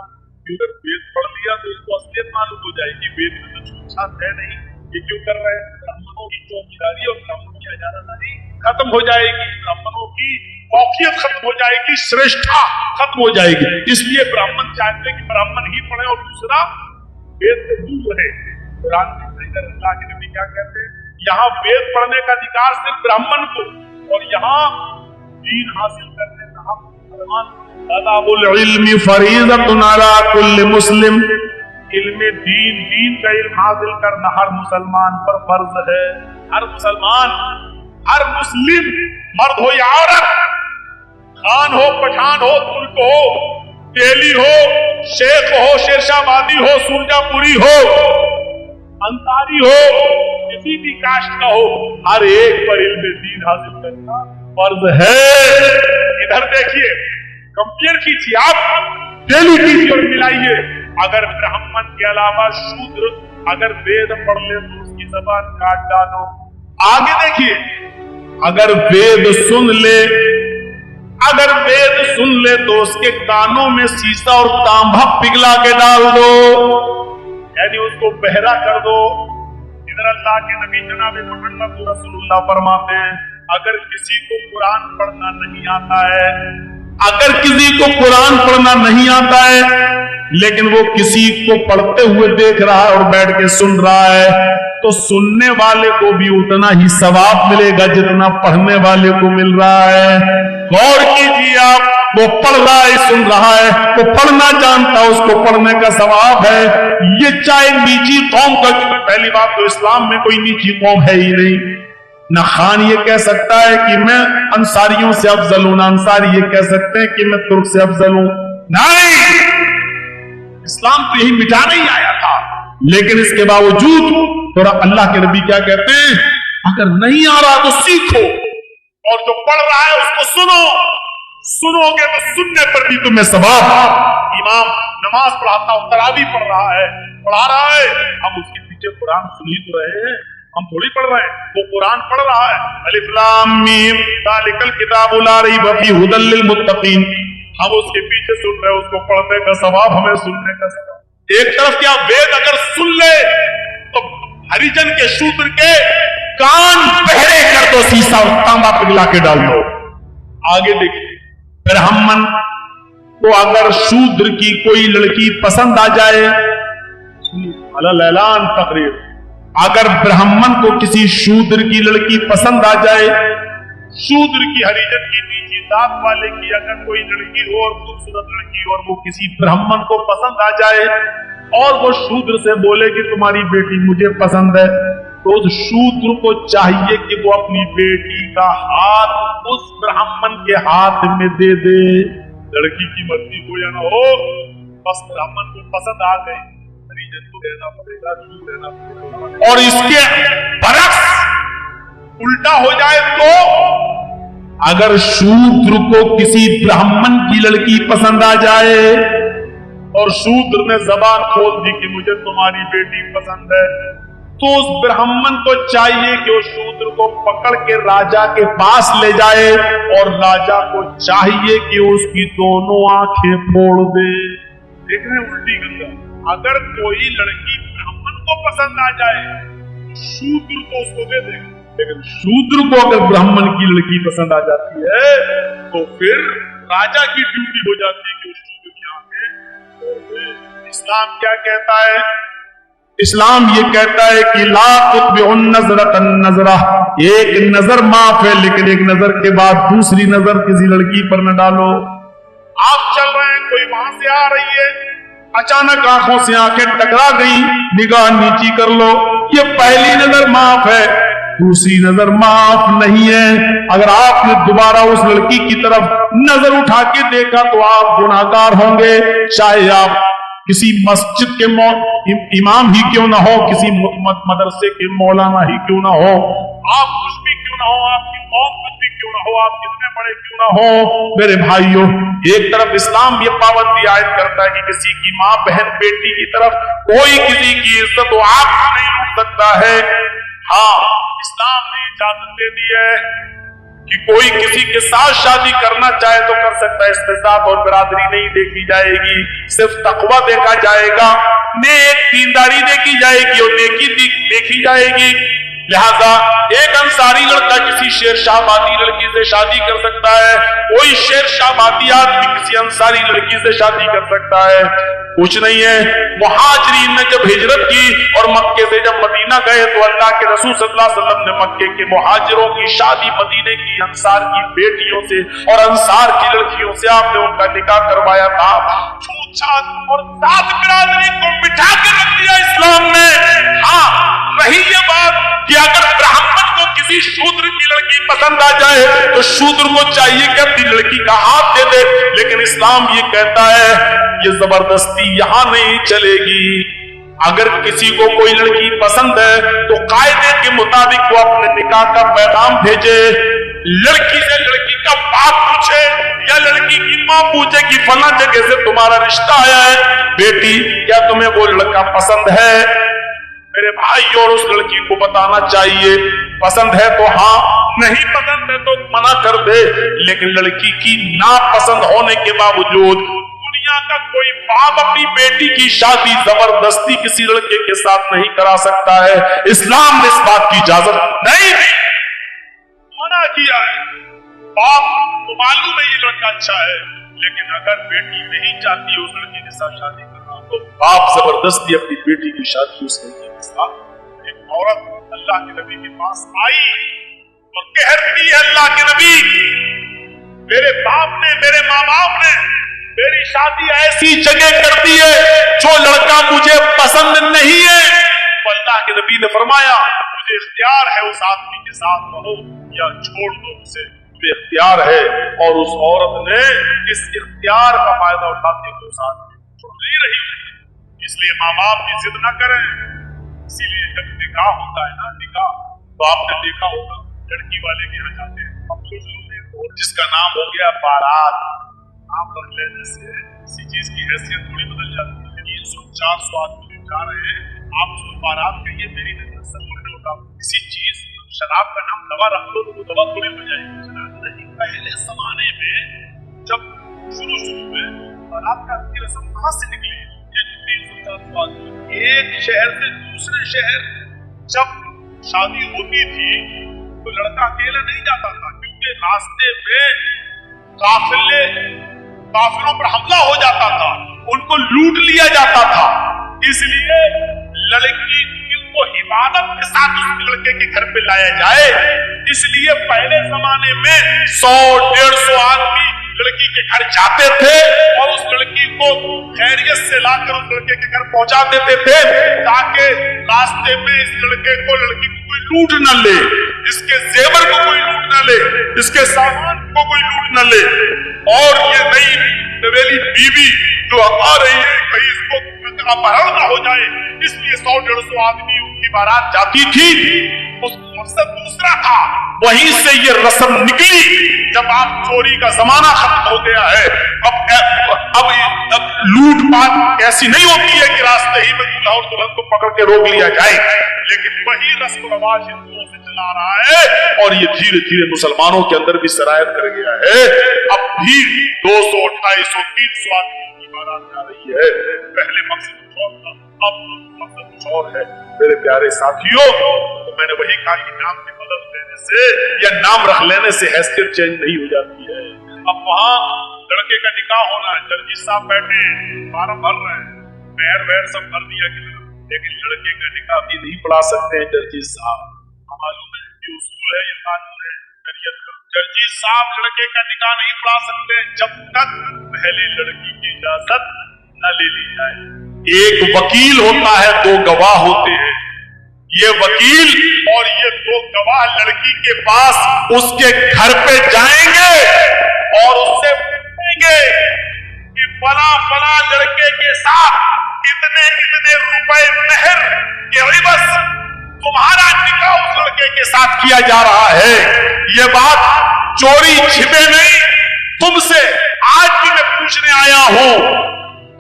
अगर वेद पढ़ लिया तो उसको असलियत मालूम हो जाएगी, वेद में तो छूछात है नहीं। ये क्यों कर रहे हैं? ब्राह्मणों की चौकीदारी और ब्राह्मणों की आजादारी खत्म हो जाएगी, ब्राह्मणों की औकियत खत्म हो जाएगी, श्रेष्ठता खत्म हो जाएगी। इसलिए ब्राह्मण चाहते हैं कि ब्राह्मण ही पढ़े और दूसरा वेद से दूर रहे। कुरान के नबी क्या कहते हैं? यहाँ वेद पढ़ने का अधिकार सिर्फ ब्राह्मण को, और यहाँ दीन हासिल करने का हक मुसलमान। तलाबुल इल्मी फरीज़तुन अला कुल्लि मुस्लिम। इल्म दीन का इल्म हासिल करना हर मुसलमान पर फर्ज है। हर मुसलमान, हर मुस्लिम, मर्द हो या औरत, खान हो, पठान हो, तुर्क हो, तेली हो, शेख हो, शेरशाहबादी हो, सुरजापुरी हो, अंसारी हो, किसी भी कास्ट का हो, हर एक पर इल्म दीन हासिल करना फर्ज है। इधर देखिए, कंपेयर कीजिए, आप डेली कीजिए और मिलाइए। अगर ब्राह्मण के अलावा शूद्र अगर वेद पढ़ ले तो उसकी जबान काट डालो। आगे देखिए, अगर वेद सुन ले तो उसके कानों में शीशा और तांबा पिघला के डाल दो, यानी उसको बहरा कर दो। इधर अल्लाह के नबी जनाब मोहम्मद रसूलुल्लाह फरमाते हैं, अगर किसी को कुरान पढ़ना नहीं आता है, लेकिन वो किसी को पढ़ते हुए देख रहा है और बैठ के सुन रहा है, तो सुनने वाले को भी उतना ही सवाब मिलेगा जितना पढ़ने वाले को मिल रहा है। गौर कीजिए आप, वो पढ़ रहा है, सुन रहा है, वो पढ़ना जानता है, उसको पढ़ने का सवाब है। ये चाहे नीची कौम का, पहली बात तो इस्लाम में कोई नीची कौम है ही नहीं। न खान ये कह सकता है कि मैं अंसारियों से अफजल हूं, न अंसारी ये कह सकते हैं कि मैं तुर्क से अफजल हूं। नहीं, इस्लाम तो यही मिटाने ही आया था। लेकिन इसके बावजूद तो अल्लाह के नबी क्या कहते हैं, अगर नहीं आ रहा तो सीखो, और जो पढ़ रहा है उसको सुनोगे तो सुनने पर भी तुम्हें सवाब। इमाम नमाज पढ़ाता हूं, तरावी पढ़ा रहा है, हम उसके पीछे कुरान सुन ही तो रहे हैं, हम थोड़ी पढ़ रहे हैं, वो कुरान पढ़ रहा है। अलिफ लाम मीम ज़ालिकल किताबु ला रैब फीहि हुदल लिल मुत्तकीन, हम उसके पीछे सुन रहे हैं, उसको पढ़ने का सवाब, हमें सुनने का सवाब। एक तरफ क्या वेद अगर सुन ले तो हरिजन के शूद्र के कान बहरे कर दो, शीशा और तांबा पिघला के डाल दो। आगे देखिए, ब्राह्मण को अगर शूद्र की कोई लड़की पसंद आ जाए, अलल ऐलान तकरीर, अगर ब्राह्मण को किसी शूद्र की लड़की पसंद आ जाए, शूद्र की हरिजन की नीची जात वाले की अगर कोई लड़की हो और खूबसूरत लड़की और वो किसी ब्राह्मण को पसंद आ जाए और वो शूद्र से बोले कि तुम्हारी बेटी मुझे पसंद है, तो उस शूद्र को चाहिए कि वो अपनी बेटी का हाथ उस ब्राह्मण के हाथ में दे दे। लड़की की मर्जी हो या ना हो, बस ब्राह्मण को पसंद आ गई, हरिजन को रहना पड़ेगा, शूद्र रहना पड़ेगा। और इसके बरक्स उल्टा हो जाए तो, अगर शूद्र को किसी ब्राह्मण की लड़की पसंद आ जाए और शूद्र ने जबान खोल दी कि मुझे तुम्हारी बेटी पसंद है, तो उस ब्राह्मण को चाहिए कि उस शूद्र को पकड़ के राजा के पास ले जाए और राजा को चाहिए कि उसकी दोनों आंखें फोड़ दे। देख रहे हैं उल्टी गंगा, अगर कोई लड़की ब्राह्मण को पसंद आ जाए शूद्र को उसको दे देगा, लेकिन शूद्र को अगर ब्राह्मण की लड़की पसंद आ जाती है तो फिर राजा की ड्यूटी हो जाती है कि उस शूद्र की आंखें फोड़ दे। इस्लाम क्या कहता है? इस्लाम ये कहता है कि ला तुत्बिउन नज़रतन नज़रा, एक नजर माफ है लेकिन एक नजर के बाद दूसरी नजर किसी लड़की पर न डालो। आप चल रहे हैं, कोई वहां से आ रही है, अचानक आंखों से आंखें टकरा गई, निगाह नीची कर लो, ये पहली नजर माफ है, दूसरी नजर माफ नहीं है। अगर आपने दोबारा उस लड़की की तरफ नजर उठा के देखा तो आप गुनाहगार होंगे, चाहे आप किसी मस्जिद के इमाम ही क्यों ना हो, किसी मदरसे के मौलाना ही क्यों ना हो, आप कुछ भी क्यों ना हो, आपकी कौम कुछ भी क्यों ना हो, आप कितने बड़े क्यों ना हो। मेरे भाइयों, एक तरफ इस्लाम ये पाबंदी आयद करता है कि किसी की माँ बहन बेटी की तरफ कोई किसी की इज्जत व आबरू नहीं लूट सकता है। हाँ, इस्लाम ने इजाजत दे दी है कि कोई किसी के साथ शादी करना चाहे तो कर सकता है, इसमें जात और बिरादरी नहीं देखी जाएगी, सिर्फ तकवा देखा जाएगा, नेक दीनदारी देखी जाएगी और नेकी देखी जाएगी। लिहाजा एक अंसारी लड़का किसी शेरशाहबादी लड़की से शादी कर सकता है, कोई शेरशाहबादी आदमी किसी अंसारी लड़की से शादी कर सकता है, कुछ नहीं है। मुहाजिरीन ने जब हिजरत की और मक्के से जब मदीना गए तो अल्लाह के रसूल सल्लल्लाहु अलैहि वसल्लम ने मक्के के मुहाजिरों की शादी मदीने की अंसार की बेटियों से और अंसार की लड़कियों से आपने उनका निकाह करवाया था। छूत-छात और साथ बिरादरी को बिठा के रख दिया इस्लाम ने। हाँ, रही ये बात कि अगर ब्राह्मण को किसी शूद्र की लड़की पसंद आ जाए तो शूद्र को चाहिए कि अपनी लड़की का हाथ दे दे, लेकिन इस्लाम ये कहता है ये जबरदस्ती यहां नहीं चलेगी। अगर किसी को कोई लड़की पसंद है तो कायदे के मुताबिक वो अपने निकाह का पैगाम भेजे, लड़की से लड़की का बाप पूछे या लड़की की माँ पूछे कि फला जगह से तुम्हारा रिश्ता आया है, बेटी क्या तुम्हें वो लड़का पसंद है? मेरे भाई और उस लड़की को बताना चाहिए, पसंद है तो हाँ, नहीं पसंद है तो मना कर दे। लेकिन लड़की की नापसंद होने के बावजूद दुनिया का कोई बाप अपनी बेटी की शादी जबरदस्ती किसी लड़के के साथ नहीं करा सकता है। इस्लाम ने इस बात की इजाजत नहीं दी, मना किया है। बाप को मालूम है ये लड़का अच्छा है, लेकिन अगर बेटी नहीं चाहती है उस लड़के के साथ शादी करना, तो बाप जबरदस्ती अपनी बेटी की शादी उस लड़के के साथ। एक औरत अल्लाह के नबी के पास आई और कहती है, अल्लाह के नबी, मेरे बाप ने, मेरे माँ बाप ने मेरी शादी ऐसी जगह कर दी है जो लड़का मुझे पसंद नहीं है। तो अल्लाह के नबी ने फरमाया, मुझे इख्तियार है उस आदमी के साथ रहो या छोड़ दो उसे, तुम्हें इख्तियार है। और उस औरत ने इस इख्तियार का फायदा उठाते हुए उस आदमी को छोड़ नहीं रही। इसलिए माँ बाप की जिद न करें। इसीलिए जब निकाह होता है ना, निकाह, तो आपने देखा होगा लड़की वाले के यहाँ जाते हैं, हम सोच लो जिसका नाम हो गया बारात, नाम रख लेने से किसी चीज की हैसियत थोड़ी बदल जाती है। 300-400 आदमी जा रहे हैं, आप उसको बारात कहिए, मेरी नजर से नहीं होता। किसी चीज शराब का नाम दवा रख लो तो वो दवा थोड़ी हो जाएगी। पहले जमाने में जब शुरू में बारात का की रस्म कहाँ से निकली? 300-400 आदमी एक शहर से दूसरे शहर जब शादी होती थी तो लड़का अकेला नहीं जाता था, क्योंकि रास्ते में काफिलों पर हमला हो जाता था, उनको लूट लिया जाता था। इसलिए लड़की को इबादत के साथ उस लड़के के घर पे लाया जाए। इसलिए पहले जमाने में 100-150 आदमी लड़की के घर जाते थे और उस लड़की को खैरियत से लाकर उस लड़के के घर पहुंचा देते थे, ताकि रास्ते में इस लड़के को, लड़की को कोई लूट न ले, इसके जेवर को कोई लूट न ले, इसके सामान को कोई लूट न ले। और ये नई नवेली बीवी जो आ रही है कहीं इसको अपहरण न हो जाए, इसलिए 100-150 आदमी उनकी बारात जाती थी। उस मकसद दूसरा था। वहीं से ये रस्म निकली। जब आप चोरी का जमाना खत्म हो गया है, अब लूटपाट ऐसी नहीं होती है कि रास्ते ही में दूल्हा और दुल्हन को पकड़ के रोक लिया जाए, लेकिन वही रस्म रवाज हिंदुओं से चला रहा है और ये धीरे धीरे मुसलमानों के अंदर भी सरायत कर गया है। अब भी 200, 250, 300 आदमी की बारात जा रही है। पहले मकसद कुछ और था, अब मकसद कुछ और है। मेरे प्यारे साथियों, तो मैंने वही कहा कि नाम के बदल देने से या नाम रख लेने से हैसियत चेंज नहीं हो जाती है। अब वहाँ लड़के का निकाह होना है, जर्जी साहब बैठे फार्म भर रहे हैं, मेहर वहर सब भर दिया गया, लेकिन लड़के का निकाह भी नहीं पढ़ा सकते हैं जर्जी साहब। मालूम है कि उसूल है, ये कानून है शरीयत का। जर्जी साहब लड़के का निकाह नहीं पढ़ा सकते जब तक पहले लड़की की इजाजत न ले ली जाए। एक वकील होता है, 2 गवाह होते हैं। ये वकील और ये 2 गवाह लड़की के पास उसके घर पे जाएंगे और उससे पूछेंगे कि फला लड़के के साथ इतने रुपए मेहर के एवज तुम्हारा निकाह उस लड़के के साथ किया जा रहा है। ये बात चोरी छिपे नहीं, तुमसे आज भी मैं पूछने आया हूं।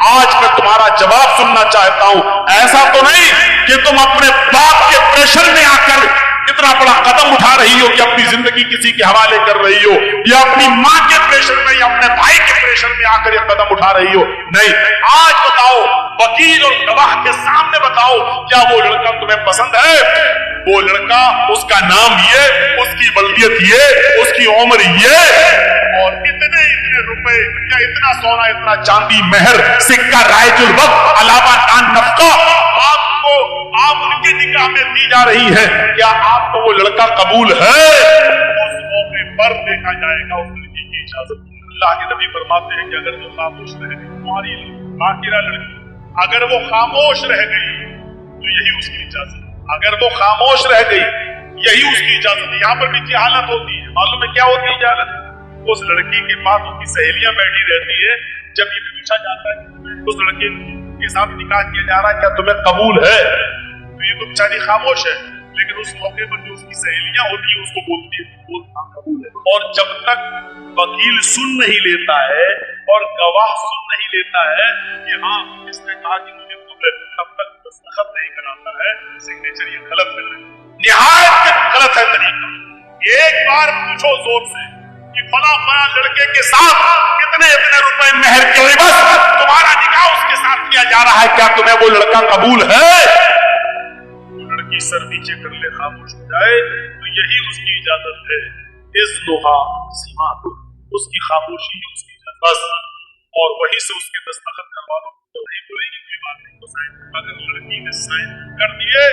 आज मैं तुम्हारा जवाब सुनना चाहता हूं। ऐसा तो नहीं कि तुम अपने बाप के प्रेशर में आकर इतना बड़ा कदम उठा रही हो कि अपनी जिंदगी किसी के हवाले कर रही हो, या अपनी माँ के प्रेशर में या अपने भाई के प्रेशर में आकर यह कदम उठा रही हो। नहीं, आज बताओ, वकील और गवाह के सामने बताओ, क्या वो लड़का तुम्हें पसंद है? वो लड़का, उसका नाम ये, उसकी बल्दियत ये, उसकी उम्र ये, और इतने रुपए या इतना सोना, इतना चांदी, मेहर, सिक्का, रायजुल वक्त, अलावा नान नफका आपको आप उनके निकाह में दी जा रही है। क्या आपको वो लड़का कबूल है? उस मौके पर देखा जाएगा उस लड़की की इजाजत। अल्लाह के नबी फरमाते हैं कि अगर वो खामोश रह गई, तुम्हारी बाकिरा लड़की अगर वो खामोश रह गई तो यही उसकी इजाजत। अगर वो खामोश रह गई यही उसकी इजाजत। यहाँ पर भी जहालत होती है। मालूम है क्या होती है जहालत? उस लड़की के पास उसकी सहेलियां बैठी रहती है। जब ये पूछा जाता है उस लड़के के साथ निकाह किया जा रहा है, क्या तुम्हें कबूल है? तो ये तो बेचारी खामोश है, लेकिन उस मौके पर जो उसकी सहेलियां होती है उसको बोलती है बोलना कबूल है। और जब तक वकील सुन नहीं लेता है और गवाह सुन नहीं लेता है कि हाँ इसने कहा कि मुझे तब तक दस्तखत नहीं कराता है, सिग्नेचर ये गलत है, निहायत गलत है तरीका। एक बार पूछो जोर से कि फला फला लड़के के साथ कितने रुपए मेहर के बस तुम्हारा निकाह उसके साथ किया जा रहा है, क्या तुम्हें वो लड़का कबूल है? लड़की सर नीचे कर ले, खामोश हो जाए तो यही उसकी इजाजत है। इस लोहा सीमा उसकी खामोशी ही उसकी इजाजत बस, और वहीं से उसके दस्तखत करवा लो तो नहीं बोलेगी कोई बात नहीं तो साइन। अगर लड़की ने साइन कर दिए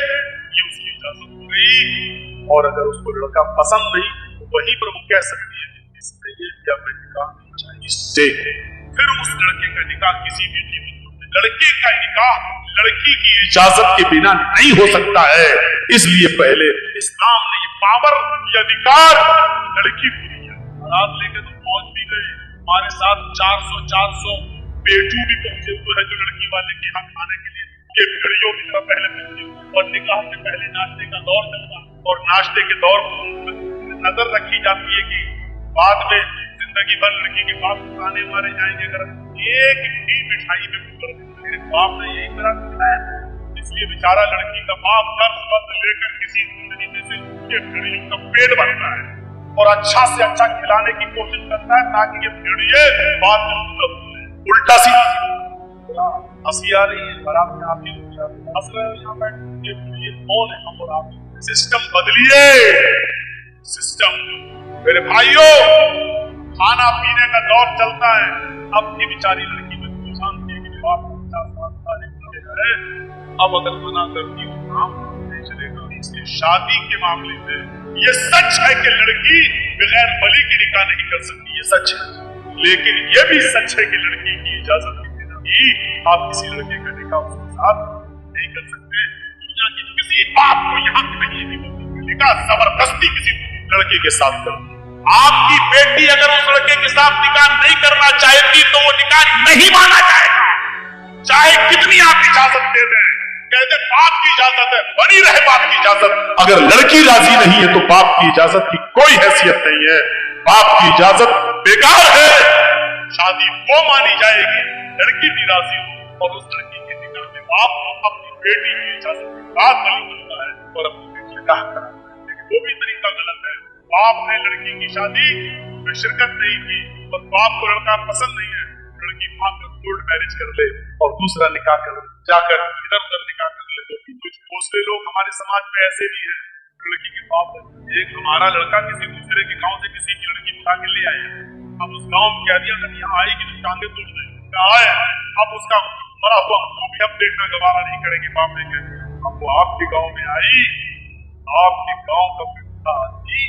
ये उसकी इजाजत हो गई, और अगर उसको लड़का पसंद नहीं तो वहीं पर वो कह सकती है या फिर निकाह चाहिए। फिर उस लड़के का निकाह किसी भी कीमत, लड़के का निकाह लड़की की इजाजत के बिना नहीं हो सकता है। इसलिए पहले इस्लाम ने ये पावर या अधिकार लड़की को दिया। रात लेके तो पहुंच भी गए, हमारे साथ 400 पेटू भी पहुंचे हुए हैं जो लड़की वाले के यहाँ खाने के लिए ये घड़ियों की तरह पहले पहुंचे, और निकाह से पहले नाश्ते का दौर चलता, और नाश्ते के दौर नजर रखी जाती है कि बाद में जिंदगी भर लड़की के बाप खाने मारे जाएंगे अगर एक भी मिठाई में ऊपर मेरे बाप ने यही मेरा खिलाया। इसलिए बेचारा लड़की का बाप कर्ज लेकर किसी तरीके से ये भेड़ियों का पेट भरता है और अच्छा से अच्छा खिलाने की कोशिश करता है ताकि ये भेड़िए बाद में उल्टा सीधा। हंसी आ रही है बराबर में, आप ही हंस रहे हो यहाँ बैठ, ये कौन है हम और आप? सिस्टम बदलिए, सिस्टम। मेरे भाइयों खाना पीने का दौर चलता है, अब की बेचारी लड़की में शांति है कि बाप है, अब अगर मना करती हूँ काम नहीं चलेगा। इसलिए शादी के मामले में ये सच है कि लड़की बगैर वली की निकाह नहीं कर सकती, ये सच है। लेकिन ये भी सच है कि लड़की की इजाजत के बिना ही आप किसी लड़के का निकाह उसके साथ नहीं कर सकते। दुनिया के किसी बाप को यहाँ नहीं निकाह जबरदस्ती किसी लड़के के साथ कर। आपकी बेटी अगर उस लड़के के साथ निकाह नहीं करना चाहेगी तो वो निकाह नहीं माना जाएगा, चाहे कितनी आप इजाजत दे दें। कहते बाप की इजाजत है, बनी रहे बाप की इजाजत। अगर लड़की राजी नहीं है तो बाप की इजाजत की कोई हैसियत नहीं है, बाप की इजाजत बेकार है। शादी वो मानी जाएगी लड़की भी राजी हो और उस लड़की के निकाह में बाप अपनी बेटी की इजाजत के बाद वली बनता है और अपनी बेटी निकाह कराता है। लेकिन वो भी तरीका गलत है। बाप ने लड़की की शादी में शिरकत नहीं की और बाप को लड़का पसंद नहीं है, लड़की भागकर कोर्ट मैरिज कर ले और दूसरा निकाह कर जाकर इधर उधर निकाह कर ले। तो कुछ दूसरे लोग हमारे समाज में ऐसे भी हैं, लड़की के बाप एक हमारा लड़का किसी दूसरे के गांव से किसी की लड़की उठा के ले आए, अब उस गांव में कह दिया अगर यहाँ आएगी तो टांगे तोड़ देंगे, आए अब उसका मरा हुआ भी हम देखना गवारा नहीं करेंगे। बाप ने कह दिया अब वो आपके गाँव में आई, आपके गाँव का आदमी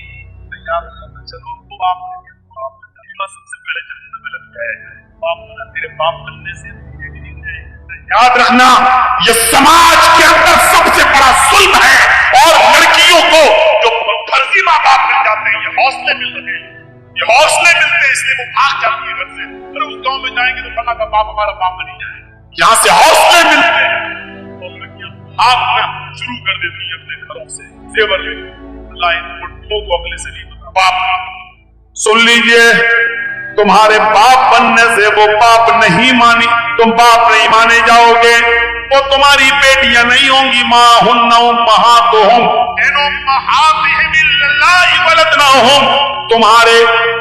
तैयार करना, चलो तो आप सबसे पहले जन्नत में लग जाए, तेरे बाप बनने से याद रखना ये समाज के अंदर सबसे बड़ा जुल्म है। और लड़कियों को जो फर्जी माँ बाप मिल जाते हैं, ये हौसले मिल रहे हैं, ये हौसले मिलते हैं इसलिए वो भाग जाती है घर से। फिर उस गांव में जाएंगे तो फला का बाप हमारा बाप बनी जाए, यहाँ से हौसले मिलते हैं और लड़कियां भागना शुरू कर देती है अपने घरों से जेवर लेकर। लाइन को अगले से नहीं पता बाप। सुन लीजिए, तुम्हारे बाप बनने से वो बाप नहीं मानी, तुम बाप नहीं माने जाओगे, वो तुम्हारी बेटियां नहीं होंगी। माँ हुन्ना उम्महातुहुम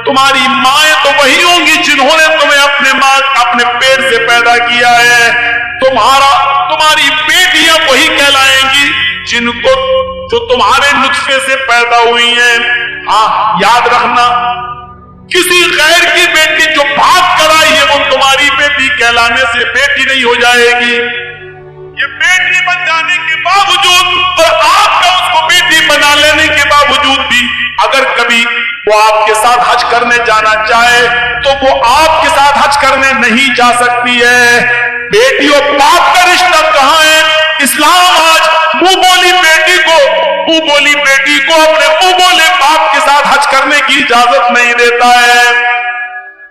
तुम्हारी माएं तो वही होंगी जिन्होंने तुम्हें अपने पेट से पैदा किया है। तुम्हारी बेटियां वही कहलाएंगी जो तुम्हारे नुस्खे से पैदा हुई हैं। हाँ याद रखना, किसी गैर की बेटी जो भाग कर आई है वो तुम्हारी बेटी कहलाने से बेटी नहीं हो जाएगी। ये बेटी बन जाने के बावजूद और आपका उसको बेटी बना लेने के बावजूद भी अगर कभी वो आपके साथ हज करने जाना चाहे तो वो आपके साथ हज करने नहीं जा सकती है। बेटी और बाप का रिश्ता कहाँ है? इस्लाम आज मुंह बोली बेटी को अपने मुंह बोले बाप के साथ हज करने की इजाजत नहीं देता है,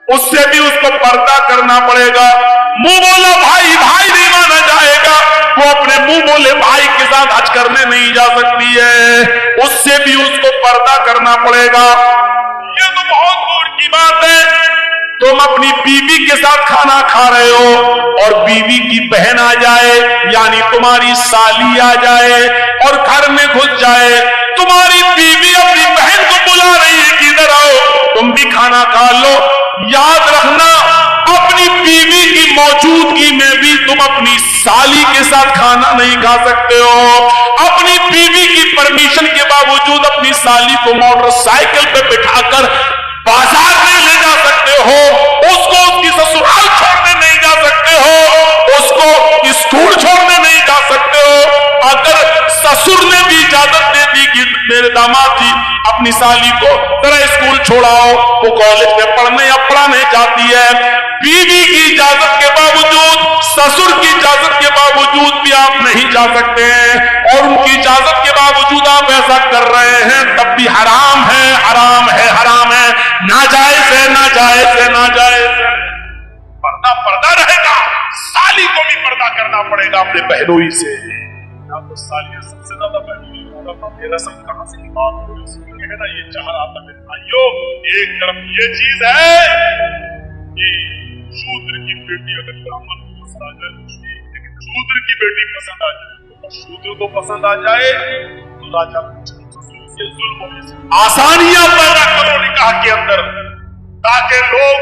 उससे भी उसको पर्दा करना पड़ेगा। मुंह बोला भाई नहीं माना जाएगा, वो अपने मुंह बोले भाई के साथ हज करने नहीं जा सकती है, उससे भी उसको पर्दा करना पड़ेगा। ये तो बहुत दूर की बात है, तुम अपनी बीवी के साथ खाना खा रहे हो और बीवी की बहन आ जाए यानी तुम्हारी साली आ जाए और घर में घुस जाए, तुम्हारी बीवी अपनी बहन को बुला रही है कि इधर आओ तुम भी खाना खा लो। याद रखना, अपनी बीवी की मौजूदगी में भी तुम अपनी साली के साथ खाना नहीं खा सकते हो। अपनी बीवी की परमिशन के बावजूद अपनी साली को मोटरसाइकिल पे बिठाकर बाजार में ले जा सकते हो, उसको उसकी ससुराल छोड़ने नहीं जा सकते हो, उसको स्कूल छोड़ने नहीं जा सकते हो। अगर ससुर ने भी इजाजत दे दी कि मेरे दामाद जी अपनी साली को तेरा स्कूल छोड़ाओ, वो कॉलेज में पढ़ने या पढ़ाने जाती है, बीवी की इजाजत के बावजूद, ससुर की इजाजत के बावजूद भी आप नहीं जा सकते हैं और उनकी इजाजत के बावजूद आप ऐसा कर रहे हैं तब भी हराम है, हराम है, हराम है, नाजायज है, नाजायज है, नाजायज है। पर्दा पर्दा रहेगा, साली को भी पर्दा करना पड़ेगा अपने बहनोई से। तो सालियां सबसे ज्यादा बहनोई रस्म कहां से कहना ये चाह रहा था मेरे भाइयों। एक तरफ ये चीज है कि शूद्र की बेटी अगर ब्राह्मण को पसंद आ जाए, लेकिन शूद्र की बेटी पसंद आ जाए, शूद्र को पसंद आ जाए तो राजा आसानियां पैदा करो निकाह के अंदर, ताकि लोग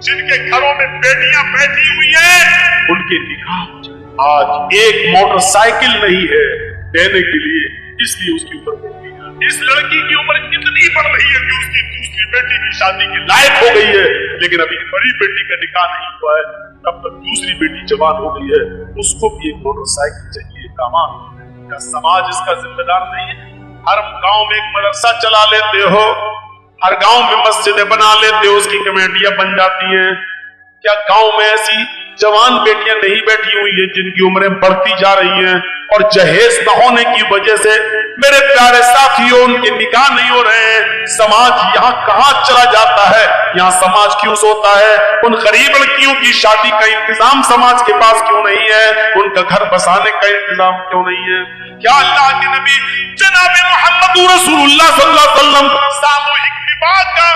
जिनके घरों में बेटियां बैठी हुई हैं उनके निकाह। आज एक मोटरसाइकिल नहीं है देने के लिए, इसलिए उसकी उम्र बढ़ती है। इस लड़की की उम्र इतनी बढ़ रही है कि उसकी दूसरी बेटी भी शादी के लायक हो गई है, लेकिन अभी बड़ी बेटी का निकाह नहीं हुआ है, तब तक दूसरी बेटी जवान हो गई है, उसको भी एक मोटरसाइकिल चाहिए। कामान क्या समाज इसका जिम्मेदार नहीं है? हर गांव में एक मदरसा चला लेते हो, हर गांव में मस्जिदें बना लेते हो, उसकी कमेटियां बन जाती हैं। क्या गांव में ऐसी जवान बेटियां नहीं बैठी हुई है जिनकी उम्रें बढ़ती जा रही हैं और जहेज न होने की वजह से मेरे प्यारे साथियों उनके निकाह नहीं हो रहे हैं? समाज यहाँ कहाँ चला जाता है? यहाँ समाज क्यों सोता है? उन गरीब लड़कियों की शादी का इंतजाम समाज के पास क्यों नहीं है? उनका घर बसाने का इंतजाम क्यों नहीं है? क्या अल्लाह के नबी जनाब मोहम्मद रसूलुल्लाह सल्लल्लाहु अलैहि वसल्लम सामूहिक विवाह का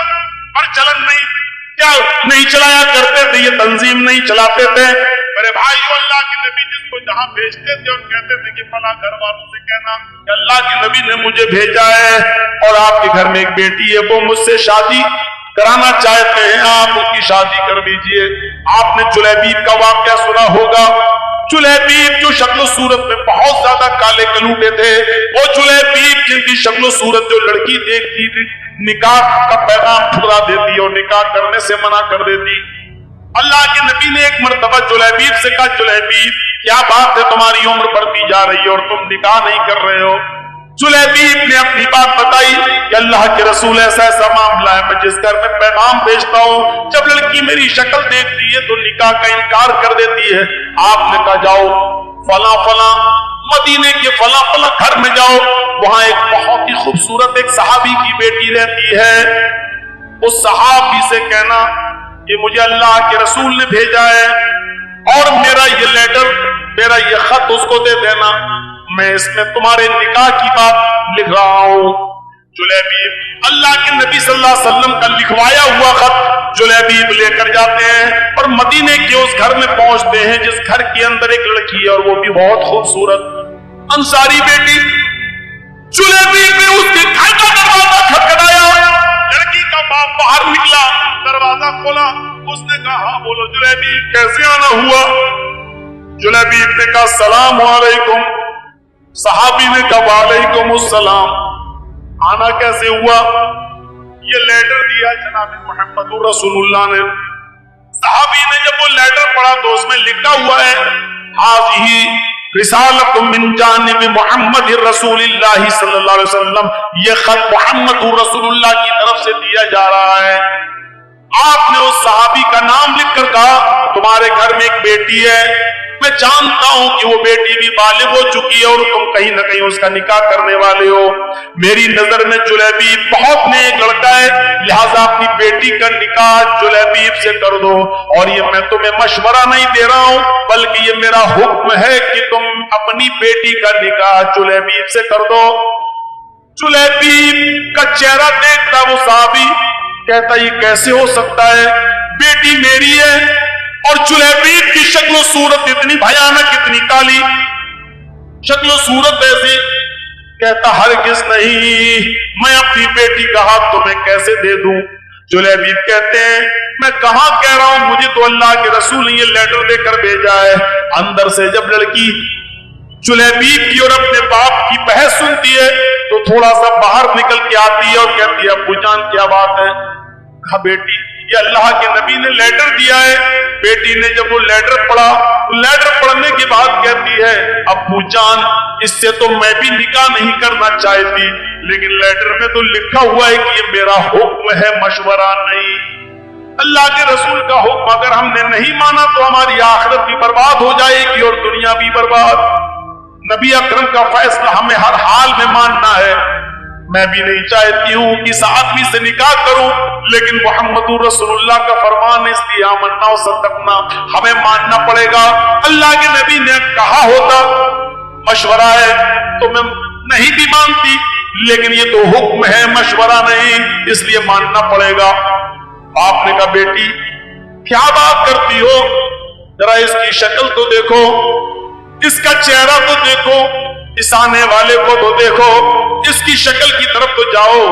प्रचलन नहीं चलाया करते थे? ये तंजीम नहीं चलाते थे? मेरे भाई अल्लाह के नबी जिसको जहां भेजते थे और कहते थे कि फला घर वालों से कहना कि अल्लाह के नबी ने मुझे भेजा है और आपके घर में एक बेटी है, वो मुझसे शादी कराना चाहते हैं, आप उसकी शादी कर दीजिए। आपने जुलैबीब का वाकया सुना होगा। जुलैबीब जो शक्ल सूरत में बहुत ज्यादा काले कलूटे थे, वो जुलैबीब जिनकी शक्ल सूरत जो लड़की देखती थी निकाह का पैगाम ठुकरा देती और निकाह करने से मना कर देती। अल्लाह के नबी ने एक मर्तबा जुलैबीब से कहा, जुलैबीब क्या बात है, तुम्हारी उम्र बढ़ती जा रही है और तुम निकाह नहीं कर रहे हो? जुलैबीब ने अपनी बात बताई कि अल्लाह के रसूल ऐसा ऐसा मामला है, मैं जिस घर में पैगाम भेजता हूँ जब लड़की मेरी शक्ल देखती है तो निकाह का इनकार कर देती है। आपने कहा जाओ फला फला मदीने के फला फला घर में जाओ, वहां एक बहुत ही खूबसूरत एक सहाबी की बेटी रहती है, उस सहाबी से कहना कि मुझे अल्लाह के रसूल ने भेजा है और मेरा ये लेटर, मेरा ये खत उसको दे देना, मैं इसमें तुम्हारे निकाह की बात लिख रहा हूं। जुलैबीब अल्लाह के नबी सल्लल्लाहु अलैहि वसल्लम का लिखवाया हुआ खत जुलैबीब लेकर जाते हैं और मदीने के उस घर में पहुंचते हैं जिस घर के अंदर एक लड़की है और वो भी बहुत खूबसूरत अंसारी बेटी। जुलैबीब ने उसके घर का दरवाजा खटखटाया, लड़की का बाप बाहर निकला, दरवाजा खोला, उसने कहा हाँ बोलो जुलैबीब कैसे आना हुआ? जुलैबीब ने कहा सलाम अलैकुम। सहाबी ने कहा वालेकुम अस्सलाम। आना कैसे हुआ? ये लेटर दिया जनाब मोहम्मद रसूलुल्लाह ने। सहाबी ने जब वो लेटर पढ़ा तो उसमें लिखा हुआ है हाज़िही रिसालतुम मिन जानिब मोहम्मद रसूलिल्लाह सल्लल्लाहु अलैहि वसल्लम, ये खत मोहम्मद रसूलुल्लाह की तरफ से दिया जा रहा है। आपने उस सहाबी का नाम लिखकर कहा तुम्हारे घर में एक बेटी है, मैं जानता हूं कि वो बेटी भी बालिग हो चुकी है और तुम कहीं ना कहीं उसका निकाह करने वाले हो। मेरी नजर में जुलैबीब बहुत नेक लड़का है, लिहाजा अपनी बेटी का निकाह जुलैबीब से कर दो। और ये मैं तुम्हें मशवरा नहीं दे रहा हूं, बल्कि ये मेरा हुक्म है कि तुम अपनी बेटी का निकाह जुलैबीब से कर दो। जुलैबीब का चेहरा देखता वो साहबी, कहता ये कैसे हो सकता है, बेटी मेरी है और जुलैबीब की शक्ल सूरत इतनी भयानक, इतनी काली शक्ल सूरत ऐसी। कहता हरगिज नहीं, मैं अपनी बेटी का हाथ तुम्हें कैसे दे दूं। जुलैबीब कहते हैं मैं कहां कह रहा हूं, मुझे तो अल्लाह के रसूल ने ये लेटर देकर भेजा है। अंदर से जब लड़की जुलैबीब की और अपने बाप की बहस सुनती है तो थोड़ा सा बाहर निकल के आती है और कहती है अब्बू जान क्या बात है। कहा बेटी ये अल्लाह के नबी ने लेटर दिया है। बेटी ने जब वो लेटर पढ़ा, लेटर पढ़ने के बाद कहती है अब्बू जान इससे तो मैं भी निकाह नहीं करना चाहती, लेकिन लेटर में तो लिखा हुआ है कि ये मेरा हुक्म है, मशवरा नहीं। अल्लाह के रसूल का हुक्म अगर हमने नहीं माना तो हमारी आखिरत भी बर्बाद हो जाएगी और दुनिया भी बर्बाद। नबी अकरम का फैसला हमें हर हाल में मानना है। मैं भी नहीं चाहती हूं कि इस आदमी से निकाह करूं, लेकिन मोहम्मद रसूलुल्लाह का फरमान है, इसलिए आमन्ना और सद्दक़ना, हमें मानना पड़ेगा। अल्लाह के नबी ने कहा होता मशवरा है तो मैं नहीं भी मानती, लेकिन ये तो हुक्म है, मशवरा नहीं, इसलिए मानना पड़ेगा। आपने कहा बेटी क्या बात करती हो, जरा इसकी शक्ल तो देखो, इसका चेहरा तो देखो, इस आने वाले को तो देखो, इसकी शक्ल की तरफ तो जाओ।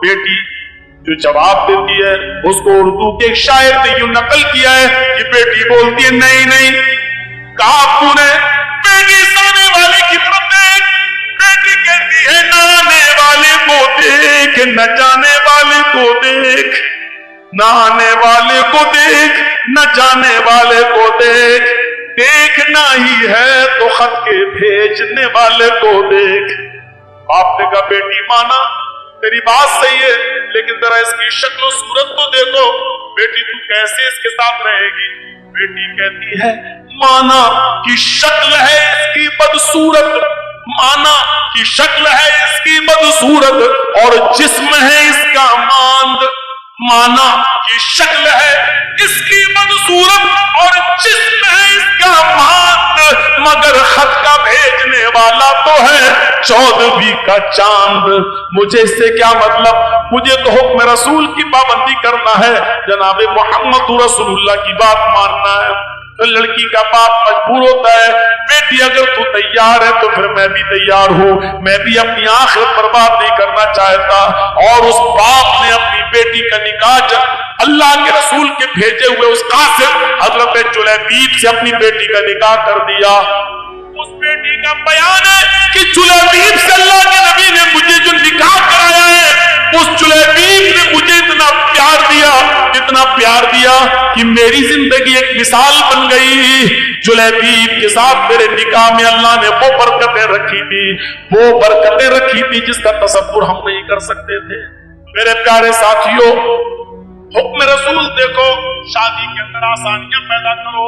बेटी जो जवाब देती है उसको उर्दू के एक शायर ने यूं नकल किया है कि बेटी बोलती है नहीं नहीं, कहा तूने बेटी इस आने वाले की तरफ देख। बेटी कहती है न आने वाले को देख, न जाने वाले को देख, न आने वाले को देख, न जाने वाले को देख, देखना ही है तो खत के भेजने वाले को देख। आपने कहा बेटी माना तेरी बात सही है, लेकिन जरा इसकी शक्ल सूरत तो देखो, बेटी तू कैसे इसके साथ रहेगी। बेटी कहती है माना कि शक्ल है इसकी बदसूरत, माना कि शक्ल है इसकी बदसूरत और जिस्म है इसका मांद। माना कि शक्ल है इसकी बदसूरत और जिस्म है इसका मांद, मगर खत का भेजने वाला तो है 14वीं का चांद। मुझे इससे क्या मतलब, मुझे तो हुक्म रसूल की पाबंदी करना है, जनाबे मोहम्मद रसूलुल्लाह की बात मानना है। तो लड़की का बाप मजबूर होता है बेटी अगर तू तैयार है तो फिर मैं भी तैयार हूं, मैं भी अपनी आखिरत बर्बाद नहीं करना चाहता। और उस बाप ने अपनी बेटी का निकाह अल्लाह के रसूल के भेजे हुए उस कासिम हजरत जुलैबीब से अपनी बेटी का निकाह कर दिया। उस बेटी का बयान है कि जुलैबीब से अल्लाह के नबी ने मुझे जो निकाह कराया है, उस जुलैबीब ने मुझे इतना प्यार दिया, इतना प्यार दिया कि मेरी जिंदगी एक मिसाल बन गई। जुलैबीब के साथ मेरे निकाह में अल्लाह ने वो बरकतें रखी थी, वो बरकतें रखी थी जिसका तसव्वुर हम नहीं कर सकते थे। मेरे प्यारे साथियों, हुक्म रसूल देखो, शादी के अंदर आसानियां पैदा करो,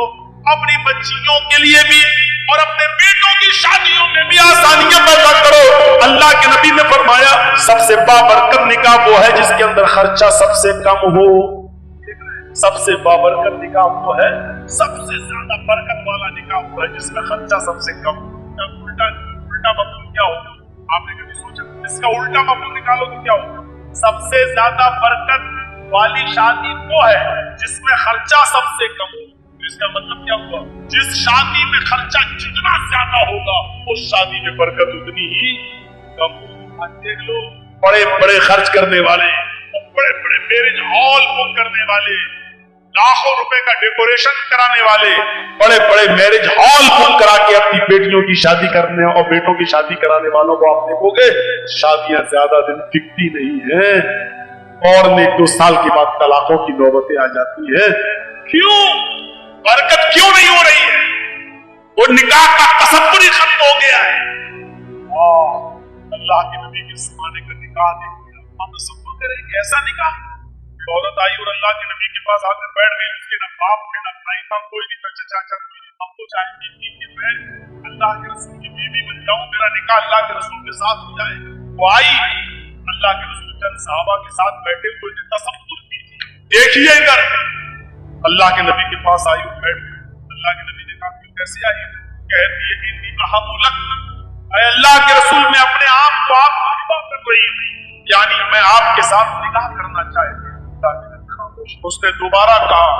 अपनी बच्चियों के लिए भी और अपने बेटों की शादियों में भी आसानियां पैदा करो। अल्लाह के नबी ने फरमाया सबसे बाबरकत निकाह वो है जिसके अंदर खर्चा सबसे कम हो। सबसे बाबरकत निकाह वो है, सबसे ज्यादा बरकत वाला निकाह वो है जिसमें खर्चा सबसे कम हो। उल्टा मतलब क्या होगा, आपने कभी सोचा? इसका उल्टा मतलब निकालो तो क्या होगा? सबसे ज्यादा बरकत वाली शादी वो है जिसमें खर्चा सबसे कम हो। इसका मतलब क्या हुआ? जिस शादी में खर्चा जितना ज्यादा होगा उस शादी में बरकत उतनी ही कम होगी। देख लो, बड़े बड़े खर्च करने वाले, बड़े बड़े मैरिज हॉल बुक करने वाले, लाखों रुपए का डेकोरेशन कराने वाले, बड़े बड़े मैरिज हॉल बुक करा के अपनी बेटियों की शादी करने और बेटों की शादी कराने वालों को आप देखोगे शादियां ज्यादा दिन टिकती नहीं है और 1-2 साल के बाद तलाकों की नौबतें आ जाती है। क्यों? बरकत क्यों नहीं हो रही है? वो निकाह का तसव्वुर ही खत्म हो गया है। अल्लाह के नबी के ज़माने का निकाह देखिए, आप तसव्वुर करें कैसा निकाह, औरत आई और अल्लाह के नबी के पास आकर बैठ गई, उसके ना बाप थे ना भाई था, कोई नहीं था, चाचा कोई नहीं। अब तो चाहती थी कि मैं अल्लाह के रसूल की बीवी बन जाऊं, मेरा निकाह अल्लाह के रसूल के साथ हो जाए। वो आई, अल्लाह के रसूल चंद सहाबा के साथ बैठे हुए थे, तसव्वुर कीजिए, देखिए इधर अल्लाह के नबी के पास आई और बैठ गई। अल्लाह के नबी ने कहा क्यों, कैसे आई? कहती है इन्नी अहमुलक, अल्लाह के रसूल में अपने आप को आप कर रही थी, यानी मैं आपके साथ निकाह करना चाहती हूं। उसने दोबारा कहा,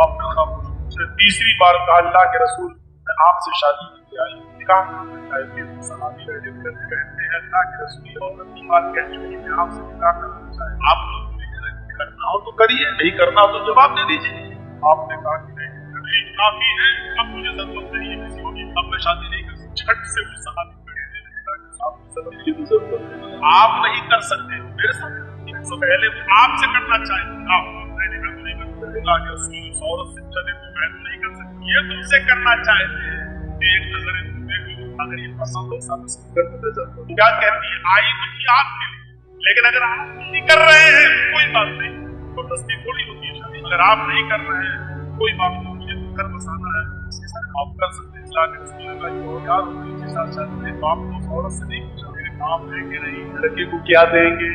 आपने खामोश। उसने तीसरी बार कहा, अल्लाह के रसूल मैं आपसे शादी की आई, निकाह करना चाहती हूं। सहाबी कहते हैं अल्लाह के रसूल और अपनी बात कह चुकी, मैं आपसे निकाह करना चाहती हूं, आप करना हो तो करिए, नहीं करना हो तो जवाब दे दीजिए। आपने कहा कि नहीं काफी है, अब मुझे जरूरत नहीं है किसी की, अब मैं शादी नहीं कर सकती। झट से उस सहाबी आप नहीं कर सकते मेरे साथ, तो पहले आपसे करना चाहिए। आप नहीं कर सकते, औरत से चले तो मैं तो नहीं कर सकती, ये तुमसे करना चाहते हैं। एक नजर अगर ये पसंद हो सब क्या कहती है, आई तो कि आपके लिए, लेकिन अगर आप नहीं कर रहे हैं कोई बात नहीं, तो दस्ती थोड़ी होती है शादी। अगर आप नहीं कर रहे हैं कोई बात नहीं, मुझे कर बसाना है, आप कर सकते हैं। आप औरत से नहीं पूछा आप देंगे नहीं, लड़के को क्या देंगे,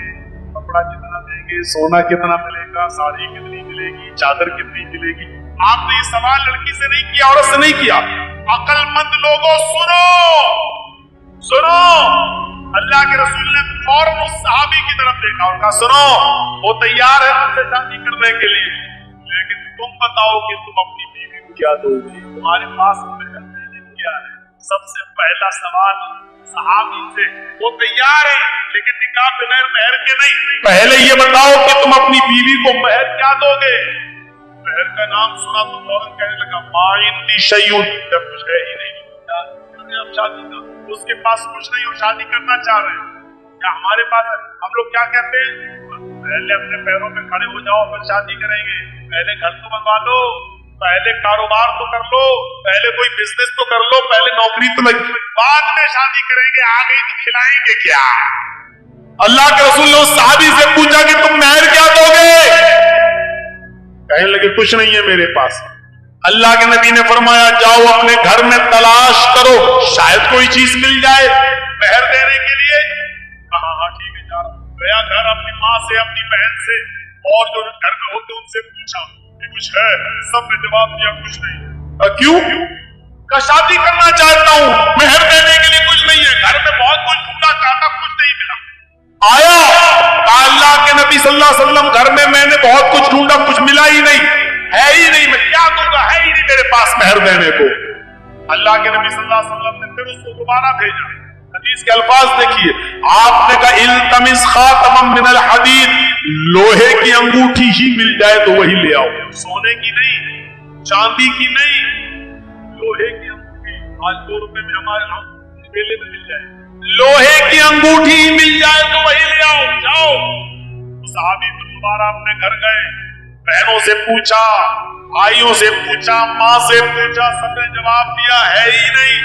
कपड़ा कितना देंगे, सोना कितना मिलेगा, साड़ी कितनी मिलेगी, चादर कितनी मिलेगी। आपने ये सवाल लड़की से नहीं किया, औरत से नहीं किया। अक्लमंद लोगों सुनो सुनो, अल्लाह के रसूल ने फौरन उस सहाबी की तरफ देखा और कहा सुनो, वो तैयार है तुमसे शादी करने के लिए, लेकिन तुम बताओ कि तुम अपनी बीवी को क्या दोगे, तुम्हारे पास क्या है। सबसे पहला सवाल सहाबी से, वो तैयार है लेकिन निकाह बगैर महर के नहीं, पहले ये बताओ कि तुम अपनी बीवी को महर क्या दोगे। महर का नाम सुना तो फौरन कहने लगा माइंदी शयून, जब कुछ है ही नहीं, हम शादी का उसके पास कुछ नहीं, हो शादी करना चाह रहे हैं। क्या हमारे पास हम लोग क्या कहते हैं, पहले अपने पैरों में खड़े हो जाओ फिर शादी करेंगे, पहले घर तो बनवा लो, पहले कारोबार तो कर लो, पहले कोई बिजनेस तो कर लो, पहले नौकरी तो नहीं, बाद में शादी करेंगे, आ गई तो खिलाएंगे क्या। अल्लाह के रसूल ने उस सहाबी से पूछा कि तुम महर क्या दोगे, कहने लगे कुछ नहीं है मेरे पास। अल्लाह के नबी ने फरमाया जाओ अपने घर में तलाश करो, शायद कोई चीज मिल जाए महर देने के लिए। हाँ ठीक है, जा गया घर, अपनी माँ से अपनी बहन से और जो घर में होते उनसे पूछा कुछ है, सबने जवाब दिया कुछ नहीं। क्यों? का शादी करना चाहता हूँ, महर देने के लिए कुछ नहीं है, घर में बहुत कुछ ढूंढा चाहता कुछ नहीं मिला। आया अल्लाह के नबी सल्लल्लाहु अलैहि वसल्लम घर में मैंने बहुत कुछ ढूंढा कुछ मिला ही नहीं, है ही नहीं, मैं क्या दूंगा, है ही नहीं मेरे पास महर देने को। अल्लाह के नबी सल्लल्लाहु अलैहि वसल्लम ने फिर उसको दोबारा भेजा। हदीस के अल्फाज देखिए, आपने कहा इल्तमिस खातमम मिनल हदीद, लोहे की अंगूठी ही मिल जाए तो वही ले आओ, सोने की नहीं, चांदी की नहीं, लोहे की अंगूठी। आज 2 रुपए में हमारे मेले में मिल जाए, लोहे की अंगूठी मिल जाए तो वही ले आओ, जाओ। सहाबी दोबारा अपने घर गए, बहनों से पूछा, भाइयों से पूछा, माँ से पूछा, सबने जवाब दिया है ही नहीं,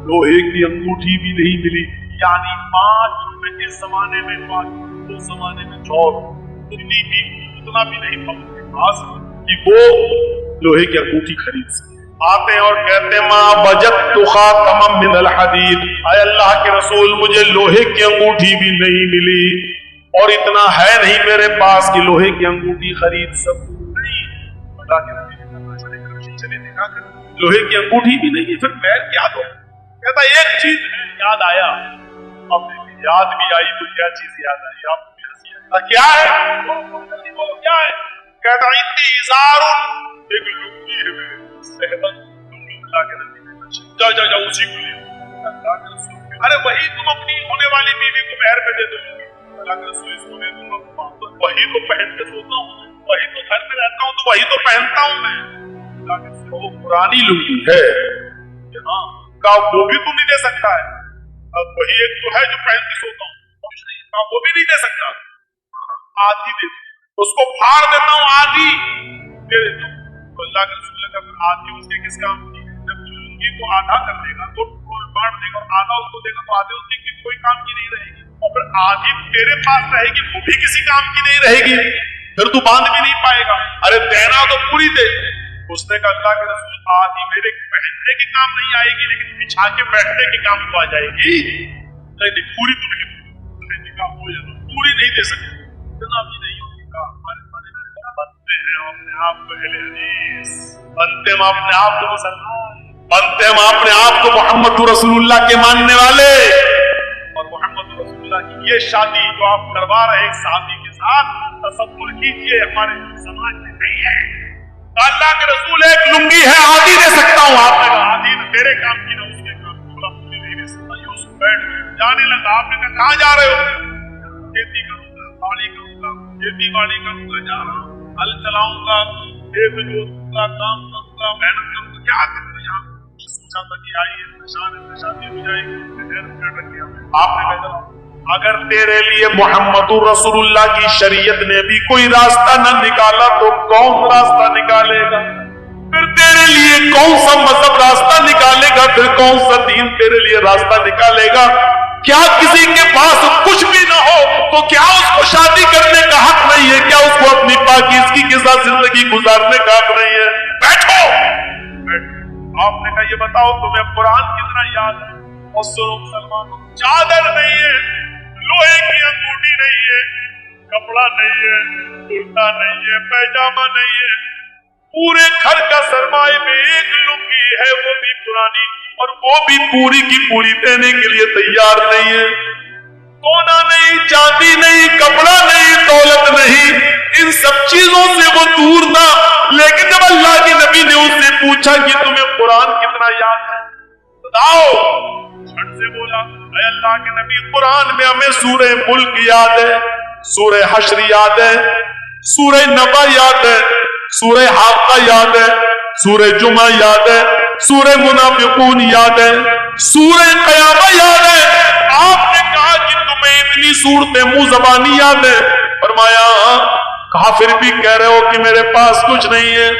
लोहे की अंगूठी भी नहीं मिली। यानी 5 रुपए के जमाने में, 5 जमाने में चौर उतना भी नहीं था उनके पास कि वो लोहे की अंगूठी खरीद सके। आते और कहते माँ बजत तुखा तमम मिनल हदीद, आय अल्लाह के रसूल मुझे लोहे की अंगूठी भी नहीं मिली और इतना है नहीं मेरे पास कि लोहे की अंगूठी खरीद सकूं। नहीं, अल्लाह के नबी ने चले देखा लोहे की अंगूठी भी नहीं है, फिर मैं क्या दो। कहता एक चीज याद आया, अब याद भी आई तो क्या चीज याद आई, आप क्या है, क्या है। कहता इतनी इज़ारुन एक लुंगी है सेहबन, अल्लाह के नबी ने जा उसी को ले। अरे वही तुम अपनी होने वाली बीवी को महर पे दे दो, अल्लाह के रसूल इसको दे दूंगा, वही तो पहन के सोता हूँ, वही तो घर में रहता हूँ, तो वही तो पहनता हूँ मैं। अल्लाह के रसूल वो पुरानी लुंगी है, हाँ का वो भी तुम नहीं दे सकता है, अब वही एक तो है जो पहन के सोता हूँ, वो भी नहीं दे सकता, आधी दे उसको फाड़ देता हूँ, आधी दे देता हूँ। अल्लाह के रसूल ने कहा आधी उसके किस काम की, जब लुंगी को आधा कर देगा तो बांट देगा, आधा उसको देगा तो आधे उसकी कोई काम की नहीं रहेगी, और फिर आधी तेरे पास रहेगी वो भी किसी काम की नहीं रहेगी। फिर तू बांध भी नहीं पाएगा। अरे देना तो पूरी दे। उसने कहा अल्लाह के रसूल आदि मेरे पहनने के काम नहीं आएगी, लेकिन बिछा के बैठने के काम तो आ जाएगी। नहीं पूरी तो नहीं, पूरी नहीं दे सकते, इतना भी नहीं होगा। बनते हैं अपने आप को अहले हदीस, बनते हम अपने आप को मुसलमान, बनते हम अपने आप को मोहम्मद रसूलुल्लाह के मानने वाले। और मोहम्मद रसूलुल्लाह की ये शादी जो आप करवा रहे एक साहबी के साथ, तसव्वुर कीजिए हमारे समाज में नहीं है। अल्लाह के रसूल एक लुंगी है आधी दे सकता हूँ, आपने कहा आधी तो तेरे काम की ना उसके काम पूरा पूरी नहीं दे सकता। यूसुफ बैठ जाने लगा, आपने कहा कहाँ जा रहे हो? खेती करूंगा, बाड़ी करूंगा, खेती बाड़ी करूंगा, जा रहा हूँ, हल चलाऊंगा, खेत जोतूंगा, काम करूंगा, मेहनत करूंगा, क्या करूंगा यहाँ? सोचा था कि आइए शादी हो जाएगी। आपने कहा अगर तेरे लिए मोहम्मद रसूलुल्लाह की शरीयत ने भी कोई रास्ता न निकाला तो कौन रास्ता निकालेगा? फिर तेरे लिए कौन सा मजहब रास्ता निकालेगा? फिर कौन सा दीन तेरे लिए रास्ता निकालेगा? क्या किसी के पास कुछ भी ना हो तो क्या उसको शादी करने का हक नहीं है? क्या उसको अपनी पाकीज़गी के साथ जिंदगी गुजारने का हक नहीं है? बैठो। आपने कहा ये बताओ तुम्हें कुरान कितना याद है? और सुनो मुसलमानों, चादर नहीं है, लोहे की अंगूठी नहीं है, कपड़ा नहीं है, कुर्ता नहीं है, पैजामा नहीं है, पूरे घर का सरमाए में एक लुंगी है, वो भी पुरानी, और वो भी पूरी की पूरी देने के लिए तैयार नहीं है। सोना नहीं, चांदी नहीं, कपड़ा नहीं, दौलत नहीं, इन सब चीजों से वो दूर था। लेकिन जब अल्लाह के नबी ने उससे पूछा कि तुम्हें कुरान कितना याद है, बताओ, झट से बोला अल्लाह के नबी कुरान में हमें सूरह मुल्क याद है, सूरह हश्र याद है, सूरह नबा याद है, सूरह हाक़ा याद है, सूरह जुमा याद है, सूरह मुनाफिकून याद है, सूरह क़यामा याद है। आपने कहा कि तुम्हें इतनी सूरतें मुंह ज़बानी याद है? फरमाया कहा फिर भी कह रहे हो कि मेरे पास कुछ नहीं है,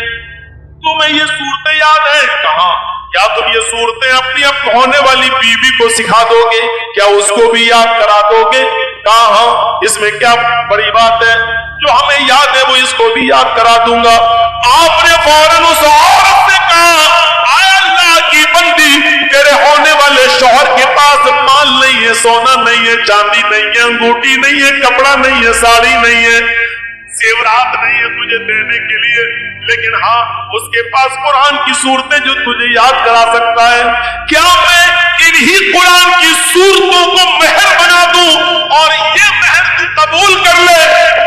तुम्हें ये सूरतें याद है? कहा क्या तुम ये सूरतें अपनी अब होने वाली बीवी को सिखा दोगे? क्या उसको भी याद करा दोगे? कहा हाँ, इसमें क्या बड़ी बात है, जो हमें याद है वो इसको भी याद करा दूंगा। आपने फौरन उस औरत से कहा अल्लाह की बंदी, तेरे होने वाले शौहर के पास माल नहीं है, सोना नहीं है, चांदी नहीं है, अंगूठी नहीं है, कपड़ा नहीं है, साड़ी नहीं है, जेवरात नहीं है तुझे देने के लिए, लेकिन हाँ उसके पास कुरान की सूरतें जो तुझे याद करा सकता है। क्या मैं इन्हीं कुरान की सूरतों को मेहर बना दूं और ये मेहर तू कबूल कर ले,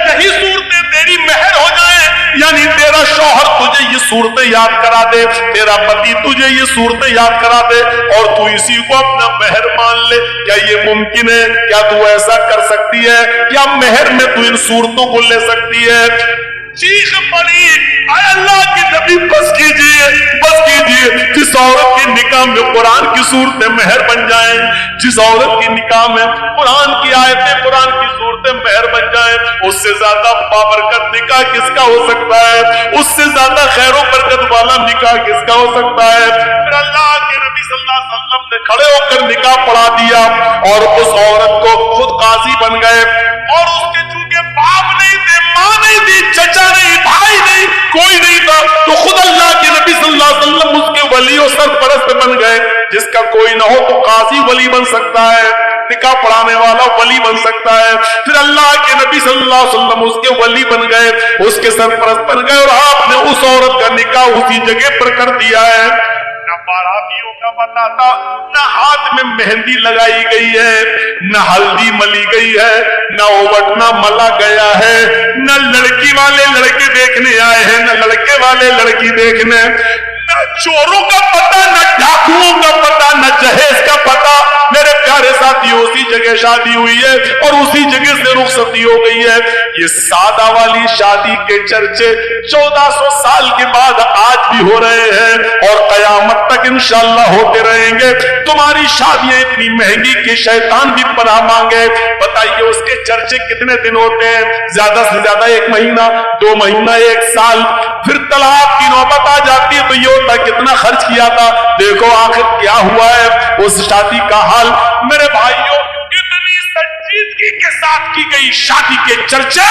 यही सूरतें तेरी मेहर हो जाए, यानी तेरा शौहर तुझे ये सूरतें याद करा दे, तेरा पति तुझे ये सूरतें याद करा दे और तू इसी को अपना मेहर मान ले। क्या ये मुमकिन है? क्या तू ऐसा कर सकती है? क्या मेहर में तू इन सूरतों को ले सकती है? चीख पड़ी अल्लाह के नबी बस कीजिए, बस कीजिए। जिस औरत के निकाह में कुरान की सूरतें मेहर बन जाएं, जिस औरत की निकाह में कुरान की आयतें, कुरान की सूरतें मेहर बन जाएं, उससे ज्यादा बाबरकत निकाह किसका हो सकता है? उससे ज्यादा खैर बरकत वाला निकाह किसका हो सकता है? फिर अल्लाह के नबी सल्लल्लाहु अलैहि वसल्लम ने खड़े होकर निकाह पढ़ा दिया और उस औरत को खुद काजी बन गए। और उसके चूंकि बाप नहीं थे, माँ नहीं थी, चचा नहीं, भाई नहीं, कोई नहीं था, तो खुद अल्लाह के नबी सल्लल्लाहु अलैहि वसल्लम उसके वली और सरपरस्त बन गए। जिसका कोई ना हो तो काजी वली बन सकता है, निकाह पढ़ाने वाला वली बन सकता है। फिर अल्लाह के नबी सल्लल्लाहु अलैहि वसल्लम उसके वली बन गए, उसके सरपरस्त बन गए, और आपने उस औरत का निकाह उसी जगह पर कर दिया है। न बारातियों का पता था, न हाथ में मेहंदी लगाई गई है, न हल्दी मली गई है, न ओवटना मला गया है, न लड़की वाले लड़के देखने आए हैं, न लड़के वाले लड़की देखने, न चोरों का पता, न डाकुओं का पता, न जहेज का पता। मेरे प्यारे साथियों, उसी जगह शादी हुई है और उसी जगह से रुखसती हो गई है। ये सादा वाली शादी के चर्चे 1400 साल के बाद आज भी हो रहे हैं और कयामत तक इंशाअल्लाह होते रहेंगे। तुम्हारी शादियां इतनी महंगी कि शैतान भी पनाह मांगे। बताइए उसके चर्चे कितने दिन होते हैं? ज्यादा से ज्यादा 1 महीना, 2 महीना, 1 साल। फिर तलाक की नौबत आ जाती है तो ये होता कितना खर्च किया था, देखो आखिर क्या हुआ है उस शादी का हाल। मेरे भाइयों, इतनी संजीदगी बेटी के साथ की गई शादी के चर्चे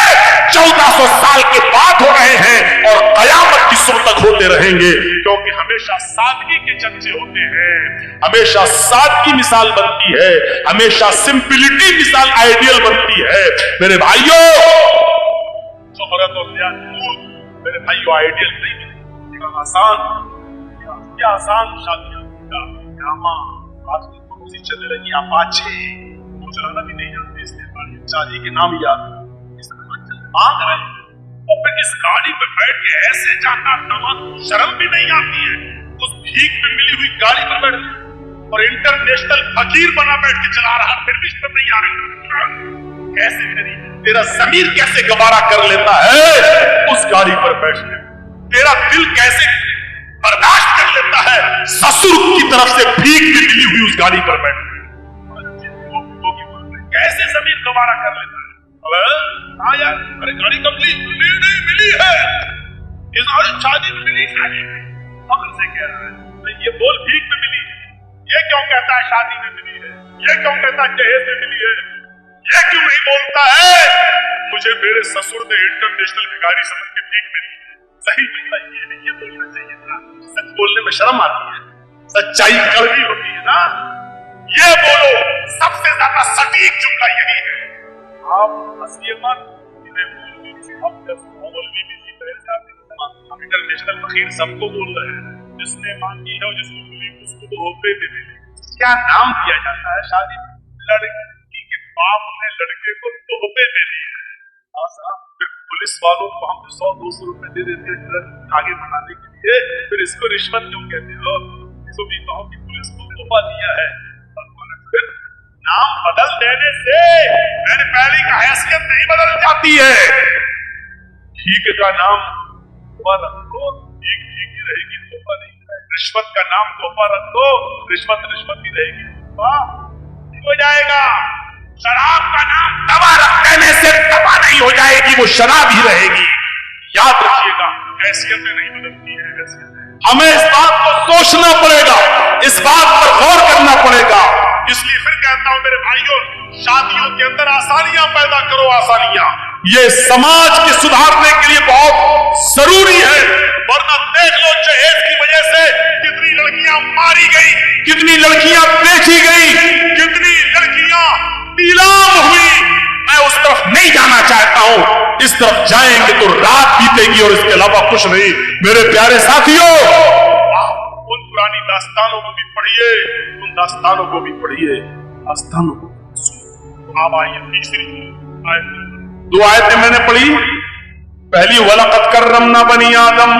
1400 साल के बाद हो रहे हैं और कयामत की सुबह तक होते रहेंगे, क्योंकि हमेशा सादगी के चर्चे होते हैं, हमेशा सादगी मिसाल बनती है, हमेशा सिंपलिटी मिसाल आइडियल बनती है। मेरे भाइयों, शोहरत और मेरे भाइयों आइडियल नहीं, आसान क्या आसान शादी चलने लगी अपाचे, वो चलाना भी नहीं जानते, इसलिए शादी के नाम याद मांग रहे हैं और फिर इस गाड़ी पे बैठ के ऐसे जाता शर्म भी नहीं आती है, उस भीख में मिली हुई गाड़ी पर बैठ और इंटरनेशनल फकीर बना बैठ के चला रहा, फिर भी शर्म नहीं आ रही। कैसे करी, तेरा जमीर कैसे गवारा कर लेता है उस गाड़ी पर बैठने, तेरा दिल कैसे बर्दाश्त कर लेता है ससुर की तरफ से भीख में मिली हुई उस गाड़ी पर बैठ, कैसे जमीन गवारा कर लेता है। हाँ यार, अरे गाड़ी कब ली? नहीं मिली है, इस शादी में मिली, अकल से कह रहा है, ये बोल भीख में मिली, ये क्यों कहता है शादी में मिली है, ये क्यों कहता है जहेज में मिली है, ये क्यों नहीं बोलता है मुझे मेरे ससुर ने इंटरनेशनल की गाड़ी समझ के भीख मिली? सही बताइए, ये बोलना चाहिए था। सच बोलने में शर्म आती है, सच्चाई कड़वी होती है ना। ये बोलो, सबसे ज्यादा सटीक जुमला यही है। आप हंसिए मत, हम इंटरनेशनल फकीर सबको बोल रहे हैं, जिसने मांगी है और जिसको मिली उसको तो होते भी मिले। क्या नाम दिया जाता है शादी? लड़की के बाप ने लड़के को तोहफे दे दिए, फिर पुलिस वालों को हम 100-200 रुपए दे देते हैं ट्रक आगे बढ़ाने के लिए, फिर इसको रिश्वत क्यों कहते हो? इसको भी कहो कि पुलिस को तोहफा दिया है। फिर नाम बदल देने से मेरी पहली का हैसियत नहीं बदल जाती है। ठीक का नाम तोहफा रखो, ठीक ही रहेगी, तोहफा नहीं। रिश्वत का नाम तोहफा रखो, रिश्वत ही रहेगी, हो जाएगा। शराब का नाम दवा रख देने से दवा नहीं हो जाएगी, वो शराब ही रहेगी। याद रखिएगा, हैसियतें नहीं बदलती है। हमें इस बात को सोचना पड़ेगा, इस बात पर गौर करना पड़ेगा। इसलिए फिर कहता हूं मेरे भाइयों, शादियों के अंदर आसानियां पैदा करो, आसानियां। ये समाज के सुधारने के लिए बहुत जरूरी है, वरना देख लो जहेज की वजह से कितनी लड़कियां मारी गई, कितनी लड़कियां बेची गई, कितनी लड़कियां नीलाम हुई। मैं उस तरफ नहीं जाना चाहता हूं, इस तरफ जाएंगे तो रात बीतेगी और इसके अलावा कुछ नहीं। मेरे प्यारे साथियों, उन पुरानी दास्तानों को भी पढ़िए, उन दास्तानों को भी पढ़िए, दास्तानों को। अब आइए तीसरी आयत, 2 आयतें मैंने पढ़ी, पहली वलक़द कर्रमना बनी आदम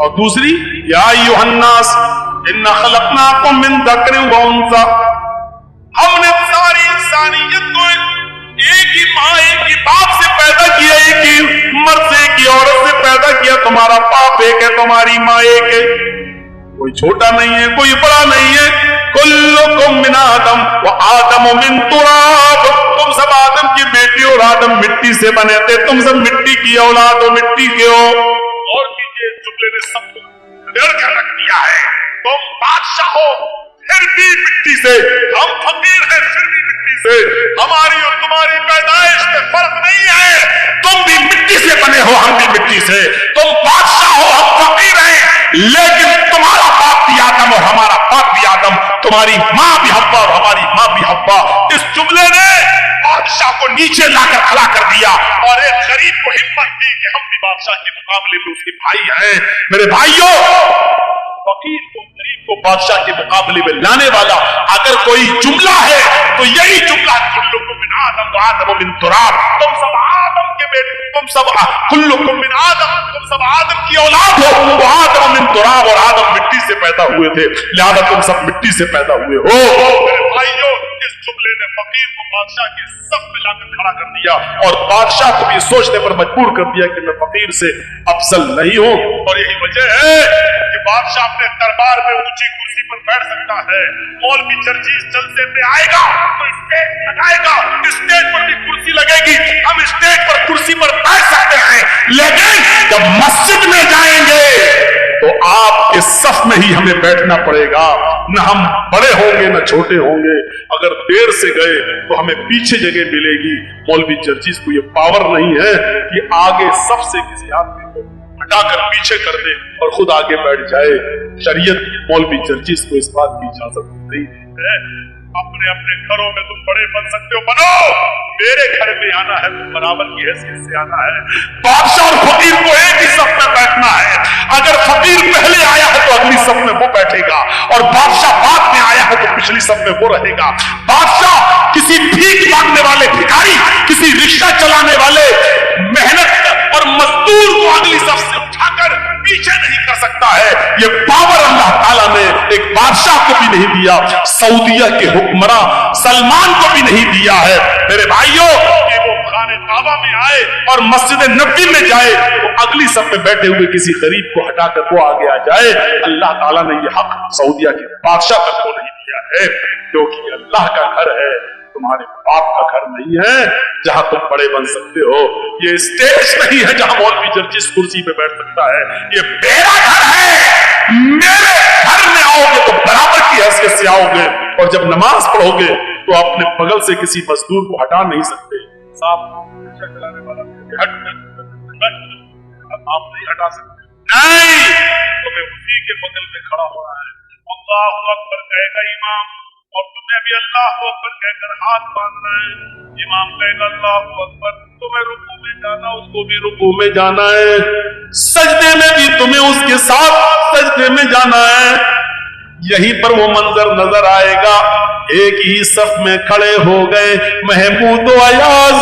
और दूसरी या अय्युहन्नास इन्ना खलक़नाकुम मिन ज़करिन व उन्सा। हमने सारी इंसानियत को एक ही माँ एक ही बाप से पैदा किया, एक ही मर्द से एक ही औरत से पैदा किया। तुम्हारा बाप एक है, तुम्हारी माँ एक है, कोई छोटा नहीं है, कोई बड़ा नहीं है। कुल्लुकुम मिन आदम व आदम मिन तुराब। तुम सब आदम की बेटी और आदम मिट्टी से बने थे, तुम सब मिट्टी की औलाद हो, मिट्टी के हो। और कीजिए, जुमले ने सबको डर कर रख दिया है। तुम बादशाह हो फिर भी मिट्टी से, हम फकीर हैं फिर भी मिट्टी से। हमारी और तुम्हारी पैदाइश में फर्क नहीं है, तुम भी मिट्टी से बने हो, हम भी मिट्टी से। तुम बादशाह हो, हम फकीर हैं, लेकिन तुम्हारा बाप भी आदम और हमारा बाप भी आदम, तुम्हारी माँ भी हव्वा और हमारी माँ भी हव्वा। इस जुमले ने बादशाह को नीचे लाकर खड़ा कर दिया और एक गरीब को हिम्मत दी कि हम भी बादशाह के मुकाबले में उसके भाई हैं। मेरे भाइयों, फकीर को गरीब को बादशाह के मुकाबले में लाने वाला अगर कोई जुमला है तो यही जुमला, कुल्लुकुम मिन आदम व आदम मिन तुराब। तुम सब आदम के बेटे, तुम सब कुल्लुकुम मिन आदम, तुम सब आदम की औलाद हो। वो आदम मिन तुराब और आदम मिट्टी से पैदा हुए थे, लिहाजा तुम सब मिट्टी से पैदा हुए हो। मेरे भाइयों, इस जुमले ने फकीर को बादशाह के सब में लाकर खड़ा कर दिया और बादशाह को भी सोचने पर मजबूर कर दिया कि मैं फकीर से अफजल नहीं हूं। और यही वजह है कि बादशाह अपने दरबार में ऊंची कुर्सी पर बैठ सकता है, मौलवी जर्जी जलसे पे आएगा तो स्टेज लगाएगा, स्टेज पर भी कुर्सी लगेगी, हम स्टेज पर कुर्सी पर बैठ सकते हैं। लेकिन जब मस्जिद में जाएंगे तो आपके सफ में ही हमें बैठना पड़ेगा। न हम बड़े होंगे न छोटे होंगे, अगर देर से गए तो हमें पीछे जगह मिलेगी। मौलवी जर्जिस को ये पावर नहीं है कि आगे सफ से किसी आदमी को हटाकर पीछे कर दे और खुद आगे बैठ जाए। शरीयत मौलवी जर्जिस को इस बात की इजाजत नहीं है। अपने अपने घरों में तुम बड़े बन सकते हो, बनो। मेरे घर में आना है तो बराबर की हैसियत से आना है। बादशाह और फकीर को एक ही सफ में बैठना है। अगर फकीर पहले आया है तो अगली सफ में वो बैठेगा, और बादशाह बाद में आया है तो पिछली सफ में वो रहेगा। बादशाह किसी भीख मांगने वाले भिखारी, किसी रिक्शा चलाने वाले मेहनत और मजदूर को अगली सफ से उठाकर पीछे नहीं कर सकता है। ये पावर अल्लाह ताला ने एक बादशाह को भी नहीं दिया, सऊदीया के हुक्मरां सलमान को भी नहीं दिया है। मेरे भाइयों, कि वो खाने काबा में आए और मस्जिद नबी में जाए तो अगली सफ में बैठे हुए किसी गरीब को हटाकर वो आगे आ जाए। अल्लाह ताला ने ये हक सऊदीया के बादशाह तक को नहीं दिया है, क्योंकि अल्लाह का घर है, तुम्हारे बाप का घर नहीं है जहां तुम बड़े बन सकते हो। ये स्टेज नहीं है जहां मौलवी जर्जिस कुर्सी पे बैठ सकता है। ये मेरा घर है। मेरे घर में आओगे तो बराबर की हैसियत से आओगे, और जब नमाज पढ़ोगे तो अपने बगल से किसी मजदूर को हटा नहीं सकते। साहब रिक्शा चलाने वाला आप नहीं हटा सकते, नहीं, तुम्हें उसी के बगल में खड़ा होना है। अल्लाहु अकबर कहेगा इमाम, और तुम्हें भी अल्लाहु अकबर कहकर हाथ बांधना है। इमाम कहेगा अल्लाहु अकबर, तुम्हें रुकू में जाना, उसको भी रुकू में जाना है। सजदे में भी तुम्हें उसके साथ सजदे में जाना है। यहीं पर वो मंजर नजर आएगा, एक ही सफ में खड़े हो गए महमूद व अयाज,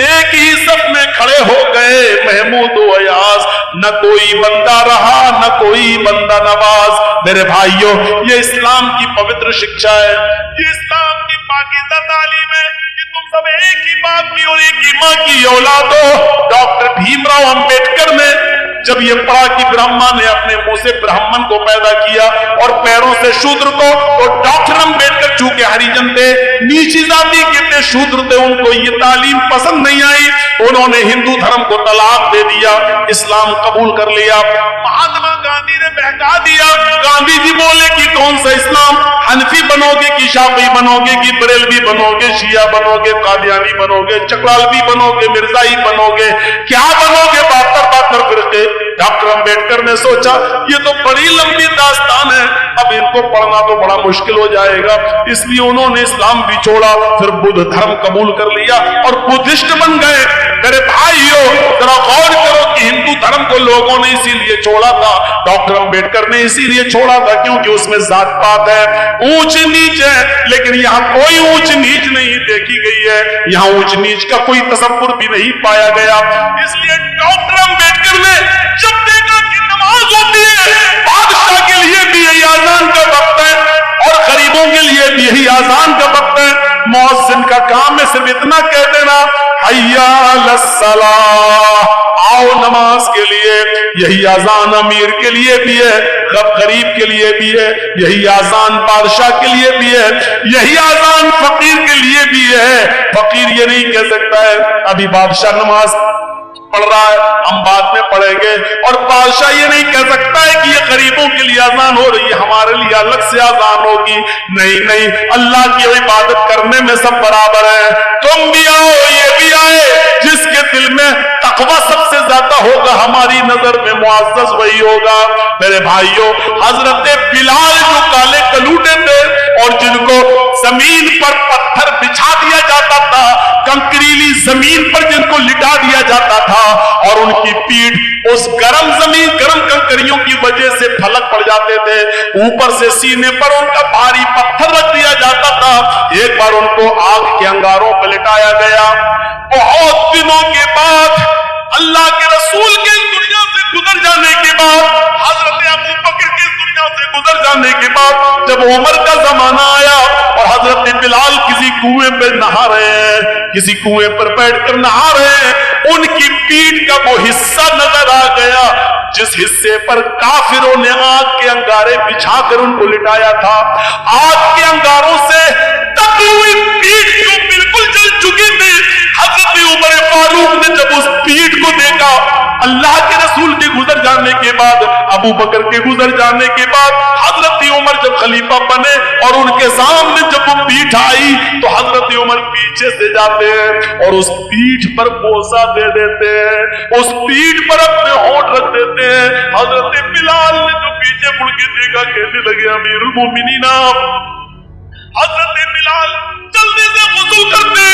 एक ही सफ में खड़े हो गए महमूद व अयाज। न कोई बंदा रहा न कोई बंदा नवाज। मेरे भाइयों, ये इस्लाम की पवित्र शिक्षा है, ये इस्लाम की पाकीज़ा तालीम है कि तुम सब एक ही बाप की और एक ही माँ की औलाद हो। डॉक्टर भीमराव अंबेडकर ने जब ये पढ़ा कि ब्रह्मा ने अपने मुंह से ब्राह्मण को पैदा किया और पैरों से शूद्र को, तो डॉक्टर अंबेडकर चूंकि हरिजन थे, नीची जाति के थे, शूद्र थे, उनको ये तालीम पसंद नहीं आई। उन्होंने हिंदू धर्म को तलाक दे दिया, इस्लाम कबूल कर लिया। महात्मा गांधी ने बहका दिया। गांधी जी बोले कि कौन सा इस्लाम, हनफी बनोगे कि शाफी बनोगे कि बरेलवी बनोगे, शिया बनोगे, कादियानी बनोगे, चकलालवी बनोगे, मिर्जाई बनोगे, क्या बनोगे? 72 फिरके। डॉक्टर अंबेडकर ने सोचा ये तो बड़ी लंबी दास्तान है, अब इनको पढ़ना तो बड़ा मुश्किल हो जाएगा, इसलिए उन्होंने इस्लाम भी छोड़ा, फिर बुद्ध धर्म कबूल कर लिया और बुद्धिस्ट बन गए। मेरे भाइयों, जरा गौर करो कि हिंदू धर्म को लोगों ने इसीलिए छोड़ा था, डॉक्टर अंबेडकर ने इसीलिए छोड़ा था क्योंकि उसमें जात पात है, ऊंच नीच है। लेकिन यहाँ कोई ऊंच नीच नहीं देखी गई है, यहाँ ऊंच नीच का कोई तसव्वुर भी नहीं पाया गया। इसलिए डॉक्टर अंबेडकर ने जब देखा कि नमाज होती है, बादशाह के लिए भी यही आजान का वक्त है और गरीबों के लिए भी यही आजान का वक्त है, मुअज्जिन का काम है सिर्फ इतना कह देना, हय्या अलस्सलाह, आओ नमाज के लिए। यही आजान अमीर के लिए भी है, गरीब के लिए भी है, यही आजान बादशाह के लिए भी है, यही आजान फकीर के लिए भी है। फकीर ये नहीं कह सकता है अभी बादशाह नमाज पढ़ रहा है, हम बाद में पढ़ेंगे, और बादशाह ये नहीं कह सकता है कि ये गरीबों के लिए आजान हो रही है, हमारे लिए अलग से आजान होगी। नहीं नहीं, अल्लाह की इबादत करने में सब बराबर है। तुम भी आओ, ये भी आए, जिसके दिल में तकवा सबसे ज्यादा होगा, हमारी नजर में मुअज़्ज़ज़ वही होगा। मेरे भाइयों, हजरत बिलाल जो काले कलूटे थे और जिनको जमीन पर पत्थर बिछा दिया जाता था, कंकरीली जमीन पर जिनको लिटा दिया जाता था, और उनकी पीठ उस गर्म जमीन, गर्म कंकरियों की वजह से फलक पड़ जाते थे, ऊपर से सीने पर उनका भारी पत्थर रख दिया जाता था। एक बार उनको आग के अंगारों पर लिटाया गया। बहुत दिनों के बाद, अल्लाह के रसूल के दुनिया से गुजर जाने के बाद, हजरत अबू बकर की दुनिया से गुजर जाने के बाद, जब उमर का जमाना आया और हजरत बिलाल किसी कुएं पे नहा रहे हैं, किसी कुएं पर बैठकर नहा रहे हैं, उनकी पीठ का वो हिस्सा नजर आ गया जिस हिस्से पर काफिरों ने आग के अंगारे बिछाकर उनको लिटाया था। आग के अंगारों से तपी हुई पीठ जो बिल्कुल जल चुकी थी, हजरत उमर फारूक ने जब उस पीठ को देखा अल्लाह के रसूल के गुजर जाने के बाद, अबू बकर के गुजर जाने के बाद हजरत उमर जब खलीफा बने और उनके सामने जब वो पीठ आई तो हजरत उमर पीछे से जाते हैं और उस पीठ पर बोसा दे देते हैं, उस पीठ पर अपने होंठ रख देते हैं। हजरत बिलाल ने जो पीछे मुड़ के देखा कहने लगे अमीरुल मोमिनीन, हजरत बिलाल जल्दी से वुज़ू करते।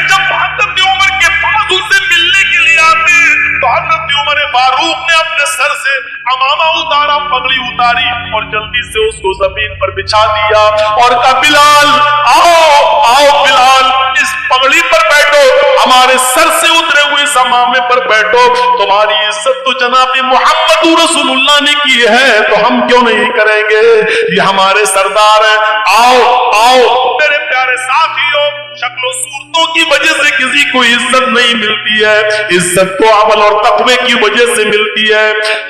जब हजरत उमर के पास उनसे मिलने के लिए आते तो हजरत उमर फारूक ने अपने सर से अमामा उतारा, पगड़ी उतारी और जल्दी से उसको जमीन पर बिछा दिया और कहा बिलाल आओ आओ बिलाल इस पगड़ी पर बैठो, हमारे सर से उतरे हुए इस अमामे पर बैठो, तुम्हारी इज्जत तो जनाब मोहम्मद रसूलुल्लाह ने की है तो हम क्यों नहीं करेंगे, ये हमारे सरदार हैं। आओ आओ मेरे प्यारे साथियों, शक्लों सूरतों की वजह से किसी को इज्जत नहीं मिलती है, इज्जत तो अमल और तक़वे की वजह से मिलती है।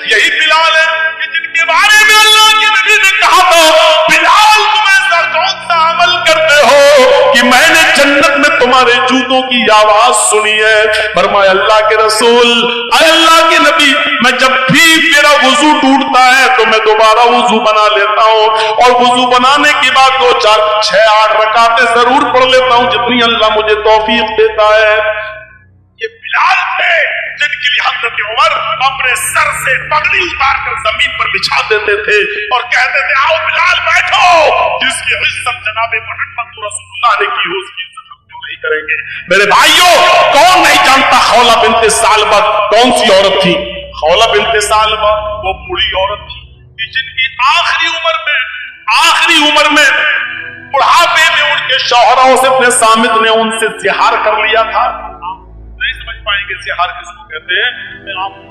यही बिलाल है कि जिनके बारे में अल्लाह के नबी ने कहा था बिलाल तुम ऐसा कौन सा अमल करते हो कि मैंने जन्नत में तुम्हारे जूतों की आवाज सुनी है। फरमाया अल्लाह के रसूल, अल्लाह के नबी, मैं जब भी मेरा वुजू टूटता है तो मैं दोबारा वुजू बना लेता हूँ और वुजू बनाने के बाद 2 4 6 8 रकातें जरूर पढ़ लेता हूँ जितनी अल्लाह मुझे तौफीक देता है। ये बिलाल थे जिनके लिए हजरत उमर अपने सर से पगड़ी उतार कर जमीन पर बिछा देते थे और कहते थे आओ बिलाल बैठो, जिसकी इज्जत जनाब मोहम्मद रसूलुल्लाह ने की हो उसकी इज्जत हम क्यों नहीं करेंगे। मेरे भाइयों, कौन नहीं जानता खौला बिन्ते सालबा कौन सी औरत थी? खौला बिन्ते सालबा वो बूढ़ी औरत थी जिनकी आखिरी उम्र में बुढ़ापे में उनके शौहरों से अपने सामित ने उनसे जिहार कर लिया था। नहीं समझ पाएंगे जिहार किसको कहते हैं, मैं आपको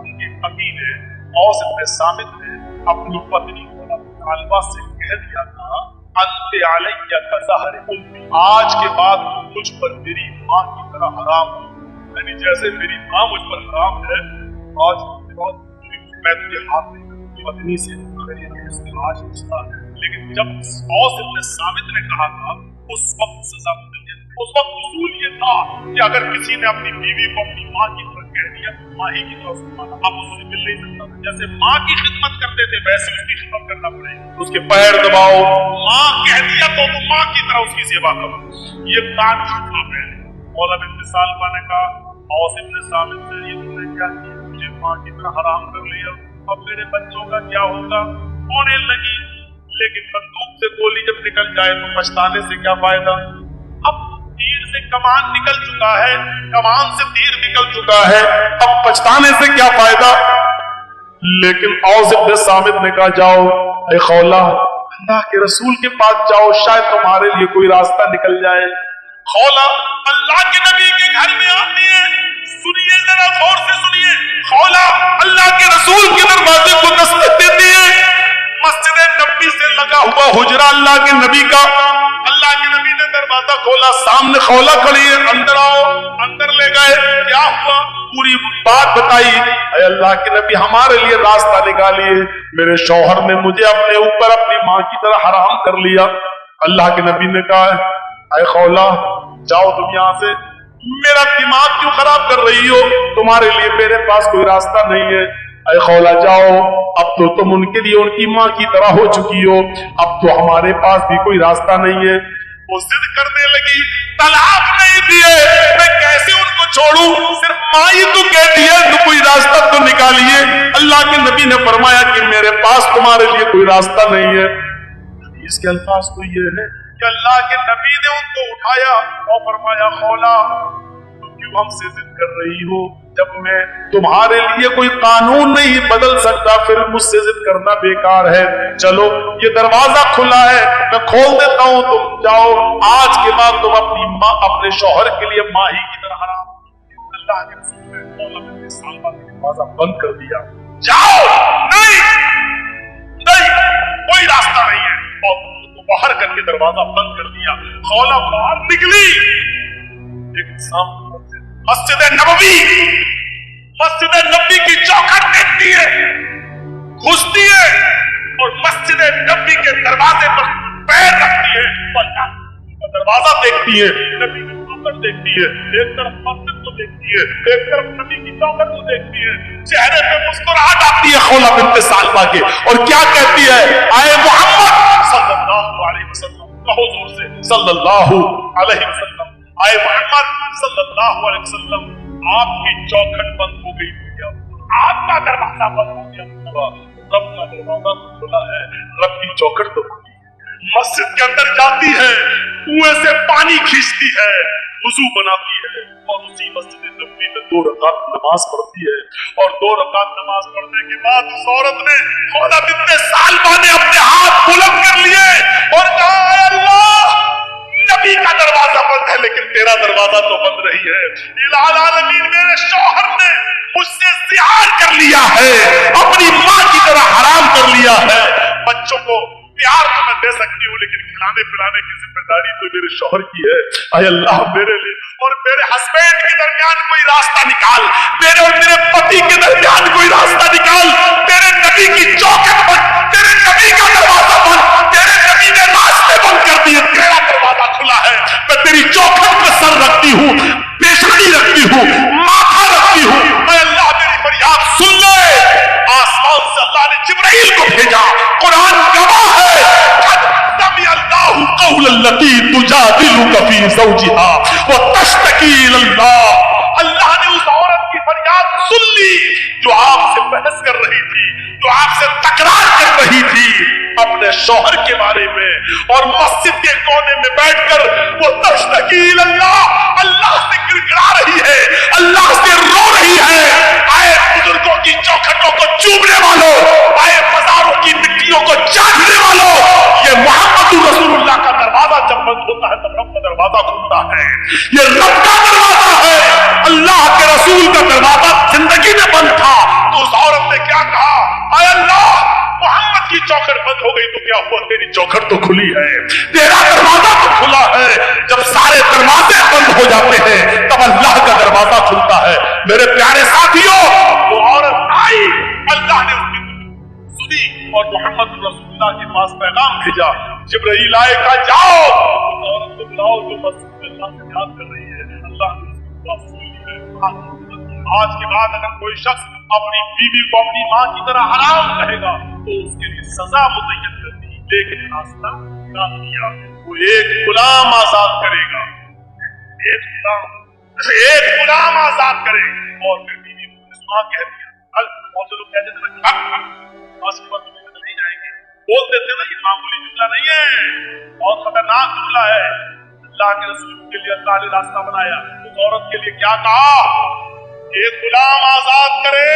उनके फकीर है और अपने सामित ने अपनी पत्नी को तालिबा से कह दिया था अंते अलैया कज़हर उम्मी, आज के बाद मुझ पर मेरी माँ की तरह हराम हो, यानी जैसे मेरी माँ मुझ पर हराम है आज मैं तुझे हाथ नहीं करूंगी, पत्नी से आज गुस्सा है। लेकिन जब औस इब्न सामित ने कहा था उस वक्त सजा मिल गई। उस वक्त उसूल ये था कि अगर किसी ने अपनी बीवी को अपनी माँ की तरह कह दिया तो माँ ही की तरह माना, अब उससे मिल नहीं सकता था। जैसे माँ की खिदमत करते थे वैसे उसकी खिदमत करना पड़ेगी, उसके पैर दबाओ, माँ कह दिया तो माँ की तरह उसकी सेवा करो। ये कानून था पहले। मौला बिन सालबा ने कहा औस इब्न सामित से ये तुमने क्या किया, मुझे माँ की तरह हराम कर लिया, अब मेरे बच्चों का क्या होगा। होने लगी, लेकिन बंदूक से गोली जब निकल जाए तो पछताने से क्या फायदा। अब तीर से कमान निकल चुका है, कमान से तीर निकल चुका है, अब पछताने से क्या फायदा। लेकिन औस इब्न सामित ने कहा जाओ ऐ खौला अल्लाह के रसूल के पास जाओ, शायद तुम्हारे लिए कोई रास्ता निकल जाए। खौला अल्लाह के नबी के घर में आती है, सुनिए जरा गौर से सुनिए। खौला अल्लाह के रसूल के दरवाजे को दस्तक देती है। मस्जिद नबी से लगा हुआ हुजरा अल्लाह के नबी का, अल्लाह के नबी ने दरवाजा खोला, सामने खौला खड़ी है, अंदर आओ। अंदर ले गए, क्या हुआ पूरी बात बताई। अल्लाह के नबी हमारे लिए रास्ता निकालिए, मेरे शौहर ने मुझे अपने ऊपर अपनी माँ की तरह हराम कर लिया। अल्लाह के नबी ने कहा ऐ खौला जाओ तुम यहाँ से, मेरा दिमाग क्यों खराब कर रही हो, तुम्हारे लिए मेरे पास कोई रास्ता नहीं है। ऐ खौला जाओ, अब तो तुम उनके लिए उनकी माँ की तरह हो चुकी हो, अब तो हमारे पास भी कोई रास्ता नहीं है। वो जिद करने लगी, तलाक नहीं दिए मैं कैसे उनको छोड़ूं, सिर्फ माँ ही तो कहती है तो कोई रास्ता तो निकालिए। अल्लाह के नबी ने फरमाया कि मेरे पास तुम्हारे लिए कोई रास्ता नहीं है। इसके अल्फाज तो ये है कि अल्लाह के नबी ने उनको उठाया और फरमाया खौला तुम क्यों हमसे जिद कर रही हो, जब मैं तुम्हारे लिए कोई कानून नहीं बदल सकता फिर मुझसे जिद करना बेकार है। चलो ये दरवाजा खुला है, मैं खोल देता हूँ, तुम जाओ, आज के बाद तुम अपनी माँ अपने शौहर के लिए माँ ही की तरह हराम। अल्लाह के रसूल ने मौला बिन सालबा का दरवाजा बंद कर दिया, जाओ, नहीं नहीं कोई रास्ता नहीं है, और तो बाहर करके दरवाजा बंद कर दिया। खौला बाहर निकली, एक सामने मस्जिद नबी की चौखट देखती है, घुसती है और मस्जिद नबी के दरवाजे पर पैर रखती है, दरवाजा देखती है, नबी की चौखट देखती है, एक तरफ मस्जिद तो देखती है, एक तरफ नबी की चौखट को देखती है, चेहरे पे मुस्कुराहट आती है खौला बिन्त सालबा के, और क्या कहती है, आए मोहम्मद सल्लल्लाहु अलैहि वसल्लम, कहो जोर से सल्लल्लाहु अलैहि वसल्लम, आए मोहम्मद सल्लल्लाहु अलैहि वसल्लम, आपकी चौखट बंद हो गई, आपका दरवाजा बंद हो गया, रब का दरवाजा खुला है, रब की चौखट तो मस्जिद के अंदर जाती है, कुएं से पानी खींचती है, वुजू बनाती है और उसी मस्जिद नबवी में 2 रकात नमाज पढ़ती है, और 2 रकात नमाज पढ़ने के बाद उस औरत ने खौला बिन्त सालबा ने अपने हाथ बुलंद कर लिए और कहा, अल्लाह नबी का दरवाजा बंद है लेकिन तेरा दरवाजा तो बंद नहीं है, इलाल आलमीन मेरे शौहर ने मुझसे ज़िहार कर लिया है, अपनी माँ की तरह हराम कर लिया है, बच्चों को प्यार तो मैं दे सकती हूँ लेकिन खिलाने पिलाने की जिम्मेदारी तो मेरे शौहर की है, अय अल्लाह मेरे लिए और मेरे हस्बैंड के दरमियान कोई रास्ता निकाल, मेरे और मेरे पति के दरमियान कोई रास्ता निकाल, तेरे नबी की चौखट बंद, तेरे नबी का दरवाजा बंद, तेरे नबी ने रास्ते बंद कर दिए, तेरा दरवाजा खुला है, मैं तेरी चौखट पर सर रखती हूँ, पेशानी रखती हूँ, माथा रखती हूँ, अय अल्लाह मेरी फरियाद सुन ले, आसमान से अल्लाह ने जिब्राइल को भेजा, कुरान गवाह है, अल्लाह ने उस औरत की फरियाद सुन ली जो आपसे बहस कर रही थी, जो आपसे तकरार कर रही थी अपने शौहर के बारे में, और मस्जिद के कोने में बैठकर वो तश्तकील अल्लाह से गिड़गिड़ा रही है, अल्लाह से रो रही है, आए बुजुर्गों की चौखटों को चूमने वालों, आए बाजारों की मिट्टियों को चाटने वालों, ये मोहम्मद रसूलुल्लाह का दरवाजा जब बंद होता है तब रब का दरवाजा खुलता है, ये रब का दरवाजा है, अल्लाह के रसूल का दरवाजा जिंदगी में बंद था, तो उस औरत ने क्या कहा, आए अल्लाह मोहम्मद की चौखट बंद हो गई तो क्या हुआ, तेरी चौखट तो खुली है, तेरा दरवाजा तो खुला है, जब सारे दरवाजे बंद हो जाते हैं तब अल्लाह का दरवाजा खुलता है। मेरे प्यारे साथियों, वो औरत आई, अल्लाह ने उसकी सुनी और मोहम्मद रसूलुल्लाह के पास पैगाम भेजा, जिब्राइल आए, कहा जाओ उस औरत को बुलाओ जो मस्जिद में अल्लाह से याद कर रही है, अल्लाह ने उसकी बात सुन ली है। आज के बाद अगर कोई शख्स अपनी बीवी को अपनी माँ की तरह हराम कहेगा तो उसके लिए सजा मुतय्यन कर दी, लेकिन रास्ता क्या किया, वो एक गुलाम आजाद करेगा, एक गुलाम आजाद करे, और फिर बीवी को माँ कह दिया, बहुत से लोग कहते थे नहीं जाएंगे, बोलते थे ना, ये मामूली जुमला नहीं है, बहुत खतरनाक जुमला है। अल्लाह के रसूल के लिए अल्लाह ने रास्ता बनाया, उस औरत के लिए क्या कहा, एक गुलाम आजाद करे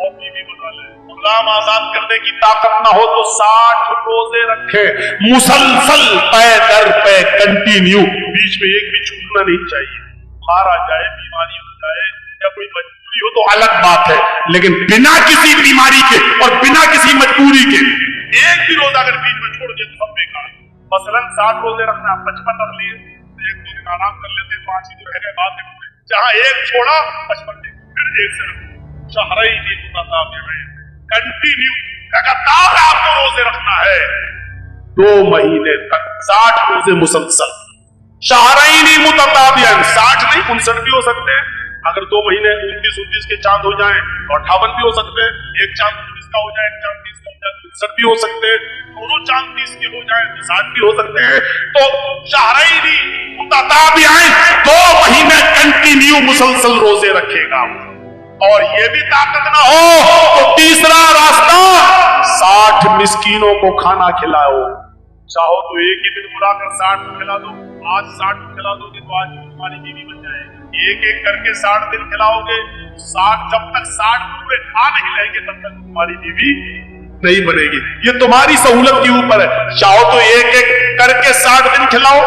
और बीवी बना ले, गुलाम आजाद करने की ताकत ना हो तो 60 रोजे रखे मुसलसल, पे दर पे कंटिन्यू, बीच में एक भी छूटना नहीं चाहिए, मारा जाए, बीमारी हो जाए या कोई मजबूरी हो तो अलग बात है, लेकिन बिना किसी बीमारी के और बिना किसी मजबूरी के एक भी रोजा अगर बीच में छोड़ दिया तो सब बेकार। मसलन 60 रोजे रखना, 55 रख लिए, 1-2 दिन आराम कर लेते, 5 ही रह गए बाद में, जहां एक छोड़ा 55 दिन, फिर एक से शहरैनी मुतताबिऐन, कंटिन्यू लगातार आपको रोजे रखना है 2 महीने तक, 60 रोजे मुसलसल, शहरैनी मुतताबिऐन, 60 नहीं 59 भी हो सकते हैं, अगर 2 महीने 29 के चांद हो जाएं तो 58 भी हो सकते हैं, एक चांद 19 का हो जाए, एक चांद 30 का हो जाए, 59 भी हो सकते हैं, दोनों चांद 30 के हो जाए तो 60 भी हो सकते हैं, तो शहरैनी मुतताबिऐन 2 महीने कंटिन्यू मुसलसल रोजे रखेगा। और ये भी ताकत ना हो तो तीसरा रास्ता, 60 मिस्कीनों को खाना खिलाओ, चाहो तो एक ही दिन बुलाकर 60 को खिला दो, आज 60 को खिला दोगे तो आज तुम्हारी बीवी बन जाएगी, एक एक करके 60 दिन खिलाओगे, 60 जब तक 60 पूरे खा नहीं लेंगे तब तक तुम्हारी बीवी नहीं बनेगी, ये तुम्हारी सहूलत के ऊपर है, चाहो तो एक एक करके 60 दिन खिलाओ,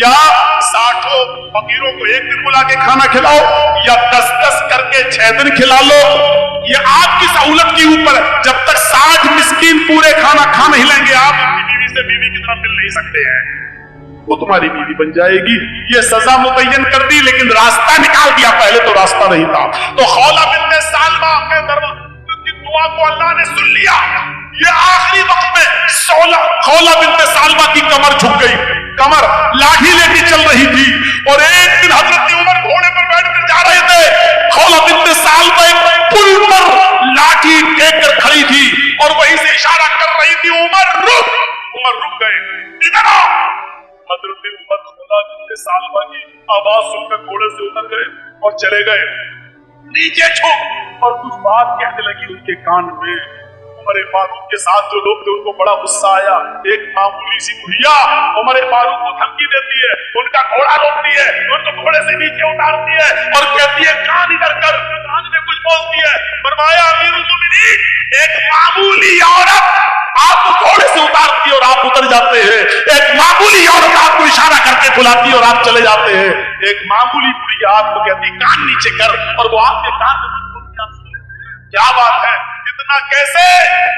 या 60 फकीरों को एक दिन बुला के खाना खिलाओ, या 10-10 करके 6 दिन खिला लो, ये आपकी सहूलत के ऊपर है, जब तक 60 मिस्कीन पूरे खाना खा नहीं लेंगे आप बीवी से बीवी की तरह मिल नहीं सकते हैं, वो तुम्हारी बीवी बन जाएगी। ये सजा मुतय्यन कर दी लेकिन रास्ता निकाल दिया, पहले तो रास्ता नहीं था। तो खौला बिन्त सालबा के दरबार की दुआ को अल्लाह ने सुन लिया, ये आखिरी वक्त में खौला बिन्त सालबा की कमर झुक गई, कमर लाठी लेके चल रही थी, और एक दिन हजरत उमर घोड़े पर बैठ सालवा की आवाज सुनकर घोड़े से उतर गए और चले गए नीचे झुक और कुछ बात कहने लगी उनके कान में। उमर फारूक के साथ जो लोग थे उनको बड़ा गुस्सा आया। एक मामूली सी बुढ़िया उमर फारूक को धमकी देती है, उनका घोड़ा रोकती है, उनको घोड़े से नीचे उतारती है और कहती है कान इधर कर। कान में कुछ बोलती है। फरमाया अमीरुल मोमिनीन, एक मामूली औरत आपको घोड़े से उतारती है और आप उतर जाते हैं। एक मामूली औरत आपको इशारा करके बुलाती है और आप चले जाते हैं। एक मामूली बुढ़िया आपको कहती कान नीचे कर और वो आपके कान में क्या बात है, इतना कैसे?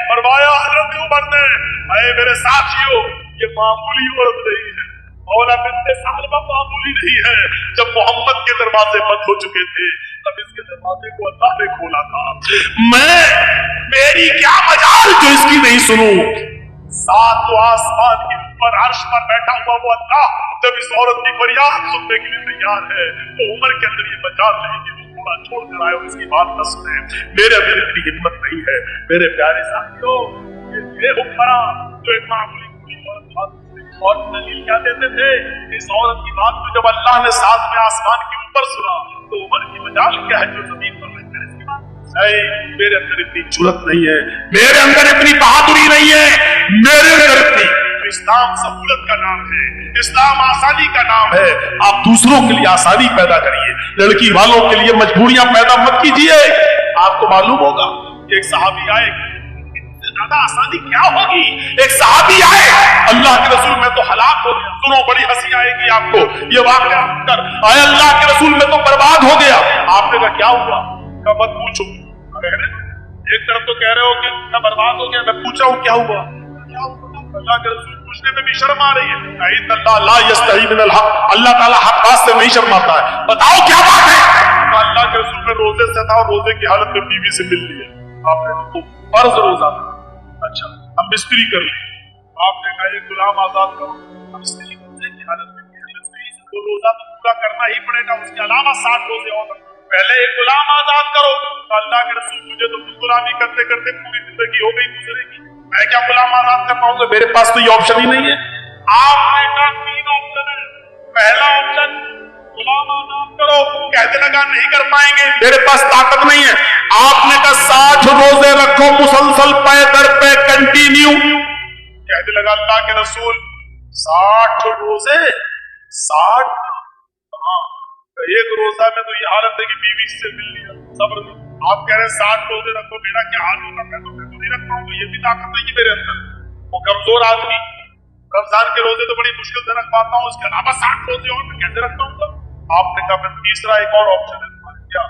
फरमाया हजरत उमर ने, अरे मेरे साथियों, ये मामूली औरत नहीं है, मौला बिन्ते सालबा मामूली नहीं है। जब मोहम्मद के दरवाजे बंद हो चुके थे तब इसके दरवाजे को अल्लाह ने खोला था। मेरी क्या मजाल जो इसकी नहीं सुनूं। सातों आसमान के ऊपर अर्श पर बैठा हुआ वो अल्लाह जब इस औरत की फरियाद सुनने के लिए तैयार है तो उमर के अंदर ये मजाल नहीं कि वो थोड़ा छोड़ कर आए और इसकी बात न सुने। मेरे अंदर इतनी हिम्मत नहीं है। मेरे प्यारे साथियों, ये हुक्मरान जो एक मामूली और दलील क्या देते थे, इस औरत की बात को जब अल्लाह ने सातवें आसमान के ऊपर सुना तो उमर की मजाल क्या है जो जमीन पर रहकर इसकी बात। मेरे अंदर इतनी जुर्रत नहीं है, मेरे अंदर इतनी बहादुरी नहीं है, मेरे अंदर इतनी। इस्लाम सहूलत का नाम है, इस्लाम आसानी का नाम है। आप दूसरों के लिए आसानी पैदा करिए, लड़की वालों के लिए मजबूरियां पैदा मत कीजिए। आपको मालूम होगा एक सहाबी आए, ज्यादा आसानी क्या होगी। एक सहाबी आए, अल्लाह के रसूल में तो हलाक हो गया। सुनो, बड़ी हंसी आएगी आपको ये वाकया सुनकर। आए अल्लाह के रसूल में तो बर्बाद हो गया। आपने कहा क्या हुआ? का मत पूछो। एक तरफ तो कह रहे हो कि मैं बर्बाद हो गया, मैं पूछ रहा हूँ क्या हुआ? अल्लाह के रसूल पूछने में भी शर्म आ रही है। अल्लाह ला यस्तही मिनल हक, अल्लाह ताला हक बात से नहीं शर्माता है। बताओ क्या बात है? तो अल्लाह के रसूल में रोजे से था और रोजे की हालत में बीवी से मिल लिया। आपने तो फर्ज रोजा था, अच्छा हम मिस्त्री कर ली। आपने कहा एक गुलाम आजाद करो, हम मिस्त्री रोजे की हालत में तो रोजा तो पूरा करना ही पड़ेगा, उसके अलावा 60 रोजे और पहले एक गुलाम आजाद करो। तो अल्लाह के रसूल मुझे तो गुलामी करते करते पूरी जिंदगी हो गई गुजरेगी, मैं क्या गुलाम आजाद कर पाऊंगा? मेरे पास तो ये ऑप्शन ही नहीं है। आपने कहा 3 ऑप्शन है। पहला ऑप्शन गुलाम आजाद करो, कहते लगा नहीं कर पाएंगे, मेरे पास ताकत नहीं है। आपने कहा 60 रोजे रखो मुसलसल पे दर पे कंटिन्यू। कहते लगा अल्लाह के रसूल 60 रोजे 60, एक रोजा में तो ये हालत है कि बीवी से मिल लिया, सब्र नहीं। आप कह रहे हैं 60 रोजे रखो, मेरा क्या हाल होगा? मैं तो नहीं रख पाऊंगा, ये भी ताकत नहीं है मेरे अंदर। वो कमजोर आदमी रमजान के रोजे तो बड़ी मुश्किल से रख पाता हूँ, उसके अलावा 60 रोजे और मैं कैसे रख पाऊंगा? आपने कहा मैं तीसरा एक और ऑप्शन है, क्या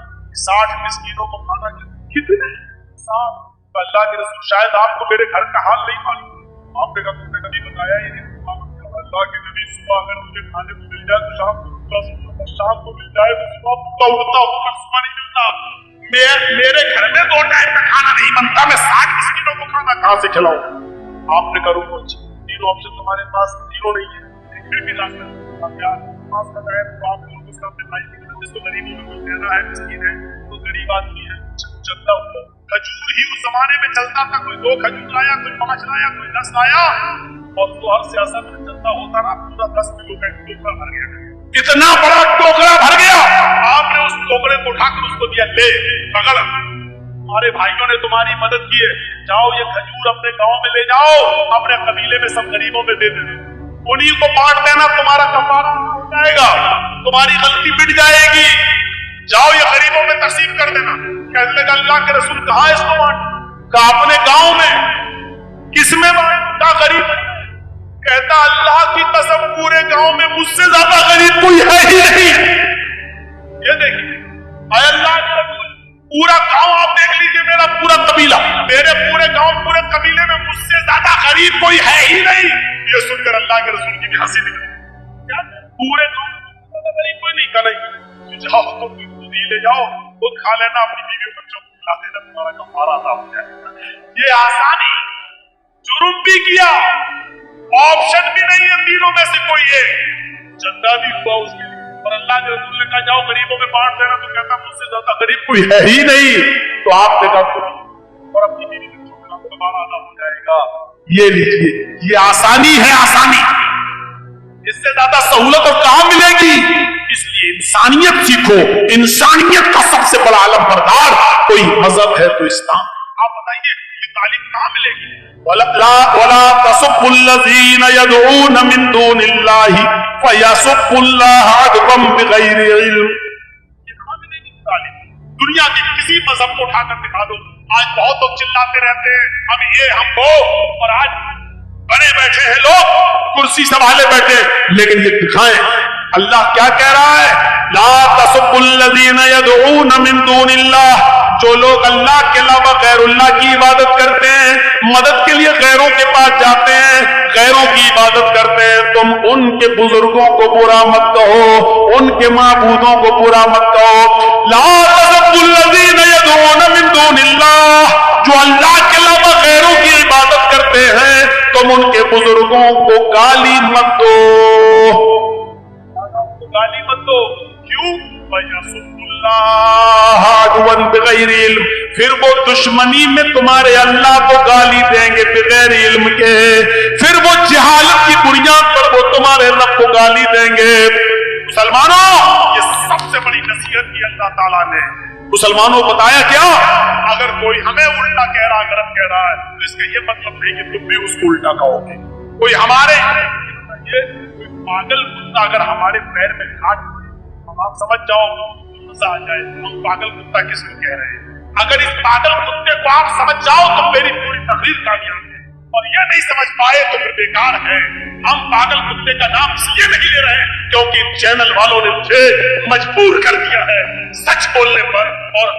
60 मिस्कीनों को खाना कितने 60? अल्लाह के रसूल शायद आपको मेरे घर का हाल नहीं मालूम। आपने कहा तुमने कभी बताया ही नहीं। अल्लाह के नबी सुबह अगर मुझे खाने को मिल जाए तो शाम को मिल जाए तो सुबह उड़ता नहीं मिलता। मेरे घर में 2 टाइम का खाना नहीं बनता, मैं 60 मिस्कीनों को खाना कहां से खिलाऊं? आपने कहा रुको, 3 ऑप्शन तुम्हारे पास, तीनों नहीं है, फिर भी जिसको गरीबों में कोई देना है, मिस्कीन है, तो गरीब आदमी है, चलता हुआ खजूर ही उस जमाने में चलता था। कोई 2 खजूर लाया, कोई 5 लाया, कोई 10 लाया और तो हर सियासत में चलता होता ना, पूरा 10 किलो का टोकरा भर गया। इतना बड़ा टोकरा भर गया। आपने उस टोकरे को उठाकर उसको दिया, ले पकड़, हमारे भाइयों ने तुम्हारी मदद की है, जाओ ये खजूर अपने गांव में ले जाओ, अपने कबीले में सब गरीबों में दे देना, उन्हीं को बांट देना, तुम्हारा कफारा हो जाएगा, तुम्हारी गलती मिट जाएगी, जाओ ये गरीबों में तकसीम कर देना। कहने लगा अल्लाह के रसूल कहा इसको बांट? कहा अपने गांव में। किसमें बांटा? गरीब। कहता अल्लाह की कसम पूरे गांव में मुझसे ज्यादा गरीब कोई है ही नहीं। ये देखिए अल्लाह के रसूल, पूरा गांव आप देख लीजिए, मेरा पूरा कबीला, मेरे पूरे गांव पूरे कबीले में मुझसे ज्यादा गरीब कोई है ही नहीं। ये सुनकर अल्लाह के रसूल की भी हंसी निकली। क्या पूरे गांव में गरीब कोई नहीं? का नहीं, जाओ तुम दूध ही ले जाओ, खुद खा लेना, अपनी बीवी बच्चों को खिला देना, तुम्हारा कफारा अदा हो जाएगा। ये आसानी, जुर्म भी किया, ऑप्शन भी नहीं है तीनों में से कोई एक, चंदा भी हुआ उसके लिए, और अल्लाह के रसूल ने कहा जाओ गरीबों में बांट देना, तो कहता मुझसे ज्यादा गरीब कोई है ही नहीं। तो आपने कहा और अपनी बीवी बच्चों को कफारा अदा हो जाएगा। ये लीजिए, ये आसानी है, आसानी। इससे ज्यादा सहूलत और कहां मिलेगी? इसलिए इंसानियत सीखो। इंसानियत का सबसे बड़ा आलम बरदार कोई मजहब है तो इस्लाम। आप बताइए ये तालीम कहां मिलेगी? वला तसुब्बुल्लज़ीना यदऊन मिन दूनिल्लाहि फयसुब्बुल्लाह अदवम बिगैरि इल्म। ये कहां मिलेगी तालीम? दुनिया के किसी मजहब को उठाकर दिखा दो। आज बहुत लोग चिल्लाते रहते हैं हम ये हम वो, और आज बने बैठे हैं लोग कुर्सी संभाले बैठे, लेकिन ये दिखाएं अल्लाह क्या कह रहा है? ला तसुब्बुल्लज़ीना यदऊन मिन दूनिल्लाह, जो लोग अल्लाह के अलावा गैरुल्लाह की इबादत करते हैं, मदद के लिए गैरों के पास जाते हैं, गैरों की इबादत करते हैं, तुम उनके बुजुर्गों को बुरा मत कहो, उनके माबूदों को बुरा मत कहो। ला तसुब्बुल्लज़ीना यदऊन मिन दूनिल्लाह, जो अल्लाह के अलावा गैरों की इबादत करते हैं, तुम उनके बुजुर्गों को गाली मत दो, गाली मत दो। क्यों? फिर वो दुश्मनी में तुम्हारे अल्लाह को गाली देंगे बगैर इल्म के, फिर वो जहालत की बुनियाद पर वो तुम्हारे रब को गाली देंगे। मुसलमानों, ये सबसे बड़ी नसीहत की अल्लाह ताला ने मुसलमानों बताया क्या? अगर कोई हमें उल्टा कह रहा, गलत कह रहा है, तो इसका ये मतलब नहीं कि तुम भी उसको उल्टा कहोगे। कोई हमारे पागल कुत्ता अगर हमारे पैर में काट, आप समझ जाओ मजा आ जाए हम पागल कुत्ता किसको कह रहे हैं। अगर इस पागल कुत्ते को आप समझ जाओ तो मेरी पूरी तकरीर कामयाब है, और ये नहीं समझ पाए तो फिर बेकार है। हम पागल कुत्ते का नाम इसलिए नहीं ले रहे हैं क्योंकि चैनल वालों ने मुझे मजबूर कर दिया है, सच बोलने पर और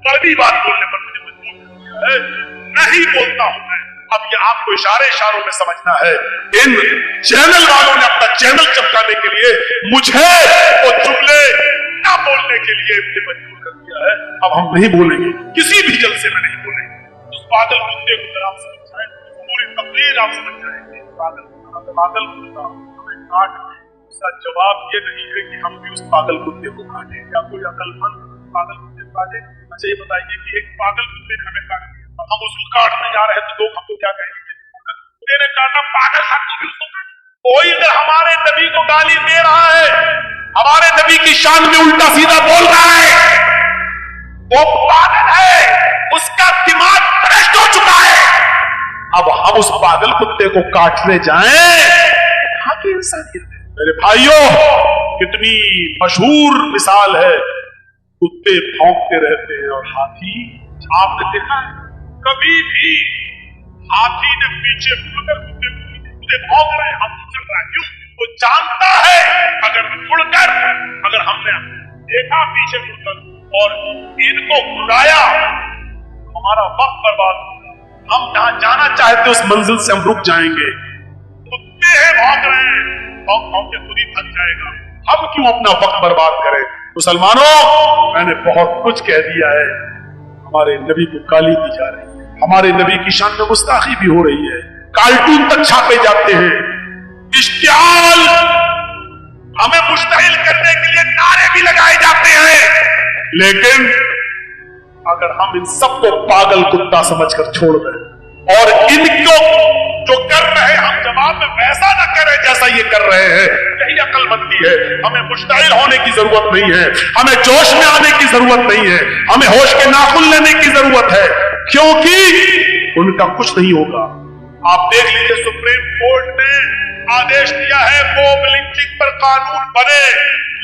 कड़वी बात बोलने पर मुझे मजबूर कर दिया है। नहीं बोलता हूं मैं। अब ये आपको इशारों में समझना है। इन चैनल वालों ने अपना चैनल चमकाने के लिए मुझे वो जुमले ना बोलने के लिए मजबूर कर दिया है। अब हम नहीं बोलेंगे, किसी भी जलसे में नहीं बोलेंगे। उस पागल कुत्ते को आप समझ जाए, पूरी तकरीर आप समझ जाएंगे। पागल कुत्ता हमें काट दे, उसका जवाब ये नहीं है कि हम भी उस पागल कुत्ते को काटें या कोई अकलमंद पागल कुत्ते को काटे। अच्छा ये बताइए कि एक पागल कुत्ते ने हमें काट, हम उसको काटने जा रहे हैं तो लोग हमको क्या कहेंगे? तेरे काटना पागल था तू भी उसको काट। कोई अगर हमारे नबी को गाली दे रहा है, हमारे नबी की शान में उल्टा सीधा बोल रहा है, वो पागल है, उसका दिमाग भ्रष्ट हो चुका है। अब हम उस पागल कुत्ते को काटने जाएं, यहाँ की इंसानियत है। मेरे भाइयों, कितनी मशहूर मिसाल है, कुत्ते भौंकते रहते हैं और हाथी, आपने देखा है कभी भी हाथी ने पीछे मुड़कर कुत्ते भौंक रहे हैं, हम चल रहा है। क्यों? वो जानता है अगर मुड़कर, अगर हमने देखा पीछे मुड़कर और इनको घुराया, हमारा वक्त बर्बाद होगा। हम जहां जाना चाहते उस मंजिल से हम रुक जाएंगे। कुत्ते हैं भौंक रहे हैं, भौंक भौंक के खुद ही थक जाएगा। हम क्यों अपना वक्त बर्बाद करें? मुसलमानों, मैंने बहुत कुछ कह दिया है। हमारे नबी को गाली दी जा रही है, हमारे नबी की शान में गुस्ताखी भी हो रही है, कार्टून तक छापे जाते हैं, इश्तियाल हमें मुश्तहिल करने के लिए नारे भी लगाए जाते हैं। लेकिन अगर हम इन सबको पागल कुत्ता समझकर छोड़ दें और इनको जो कर रहे हैं हम जवाब में वैसा न करें जैसा ये कर रहे हैं, यही अक्लमंदी है। हमें मुश्तहिल होने की जरूरत नहीं है, हमें जोश में आने की जरूरत नहीं है, हमें होश के नाखुन लेने की जरूरत है, क्योंकि उनका कुछ नहीं होगा। आप देख लीजिए, सुप्रीम कोर्ट ने आदेश दिया है मॉब लिंचिंग पर कानून बने,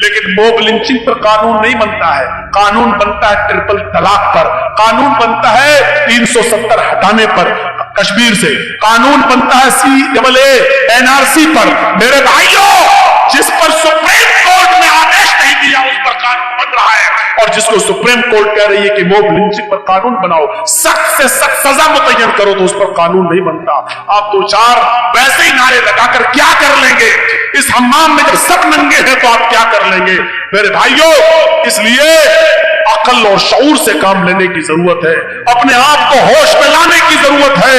लेकिन मॉब लिंचिंग पर कानून नहीं बनता है। कानून बनता है ट्रिपल तलाक पर, कानून बनता है 370 हटाने पर कश्मीर से, कानून बनता है CAA NRC पर। मेरे भाइयों, जिस पर सुप्रीम कोर्ट ने आदेश नहीं दिया उस पर कानून बन रहा है, और जिसको सुप्रीम कोर्ट कह रही है कि मॉब लिंचिंग पर कानून बनाओ, सख्त से सख्त सजा मुतय्यन करो, तो उस पर कानून नहीं बनता। आप दो चार वैसे ही नारे लगाकर क्या कर लेंगे? इस हम्माम में जब सब नंगे हैं तो आप क्या कर लेंगे? मेरे भाइयों, इसलिए अकल और शऊर से काम लेने की जरूरत है, अपने आप को होश में लाने की जरूरत है।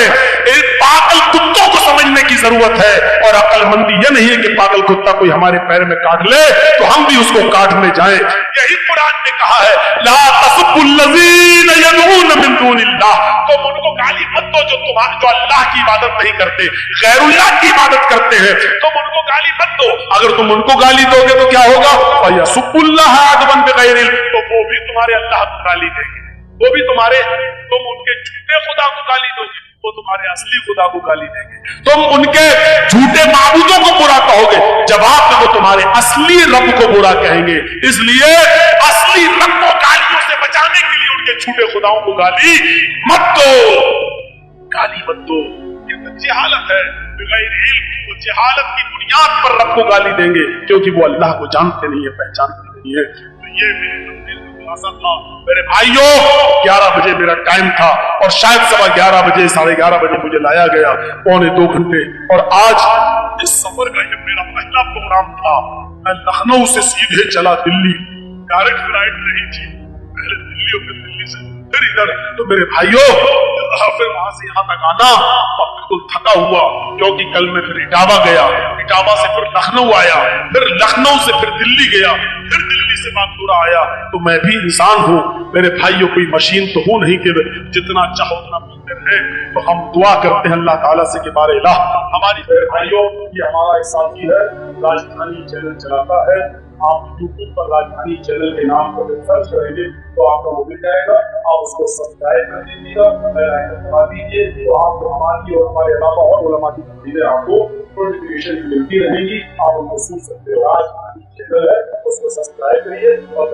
इन पागल कुत्तों को समझने की जरूरत है, और अक्लमंदी यह नहीं है कि पागल कुत्ता कोई हमारे पैर में काट ले तो हम भी उसको काटने जाएं। यही कुरान ने कहा है, ला तसब्बुल्लज़ीना यदऊन मिन दूनिल्लाह, तुम उनको गाली मत दो जो अल्लाह की इबादत नहीं करते, गैरुल्लाह की इबादत करते हैं, तुम उनको गाली मत दो। अगर तुम उनको गाली दोगे तो क्या होगा, फयसुब्बुल्लाह अदवन बिगैर इल्म, तो वो भी तुम्हारे अल्लाह को गाली देंगे, वो भी तुम उनके झूठे खुदा को गाली दोगे, वो तुम्हारे असली खुदा को गाली देंगे। तुम उनके झूठे माबूदों को बुरा कहोगे, जवाब में वो तुम्हारे असली रब को बुरा कहेंगे। इसलिए असली रब को गालियों से बचाने के लिए उनके झूठे खुदाओं को गाली मत दो, गाली मत दो। ये तो जहालत है, बगैर इल्म, वो जहालत की बुनियाद पर रब को गाली देंगे, क्योंकि वो अल्लाह को जानते नहीं है, पहचानते नहीं है। तो ये मेरे था मेरे भाइयों, 11 बजे मेरा टाइम था और शायद 11:15 बजे 11:30 बजे मुझे लाया गया, 1.25 घंटे। और आज इस सफर का ये मेरा पहला प्रोग्राम था। मैं लखनऊ से सीधे चला दिल्ली, डायरेक्ट फ्लाइट नहीं थी, पहले दिल्ली और फिर दिल्ली से फिर इधर। तो मेरे भाइयों, फिर वहां से यहाँ तक आना और बिल्कुल थका हुआ, क्योंकि कल मैं फिर इटावा गया, इटावा से फिर लखनऊ आया, फिर लखनऊ से फिर दिल्ली गया, फिर दिल्ली से बागपुरा आया। तो मैं भी इंसान हूँ मेरे भाइयों, कोई मशीन तो हूँ नहीं कि जितना चाहो उतना बोलते रहे। तो हम दुआ करते हैं अल्लाह ताला से कि बारे इलाह, हमारी मेरे भाइयों, ये हमारा एक साथी है, राजधानी चैनल चलाता है। आप यूट्यूब पर राजधानी चैनल के नाम पर सर्च करेंगे तो आपको वो मिल जाएगा, आप उसको सब्सक्राइब कर दीजिएगा, दबा दीजिए, तो आपको हमारी और हमारे अलावा और उलमा की तस्वीरें आपको नोटिफिकेशन मिलती रहेगी, आप उनको सुन सकते हो। राजधानी चैनल है, उसको सब्सक्राइब करिए और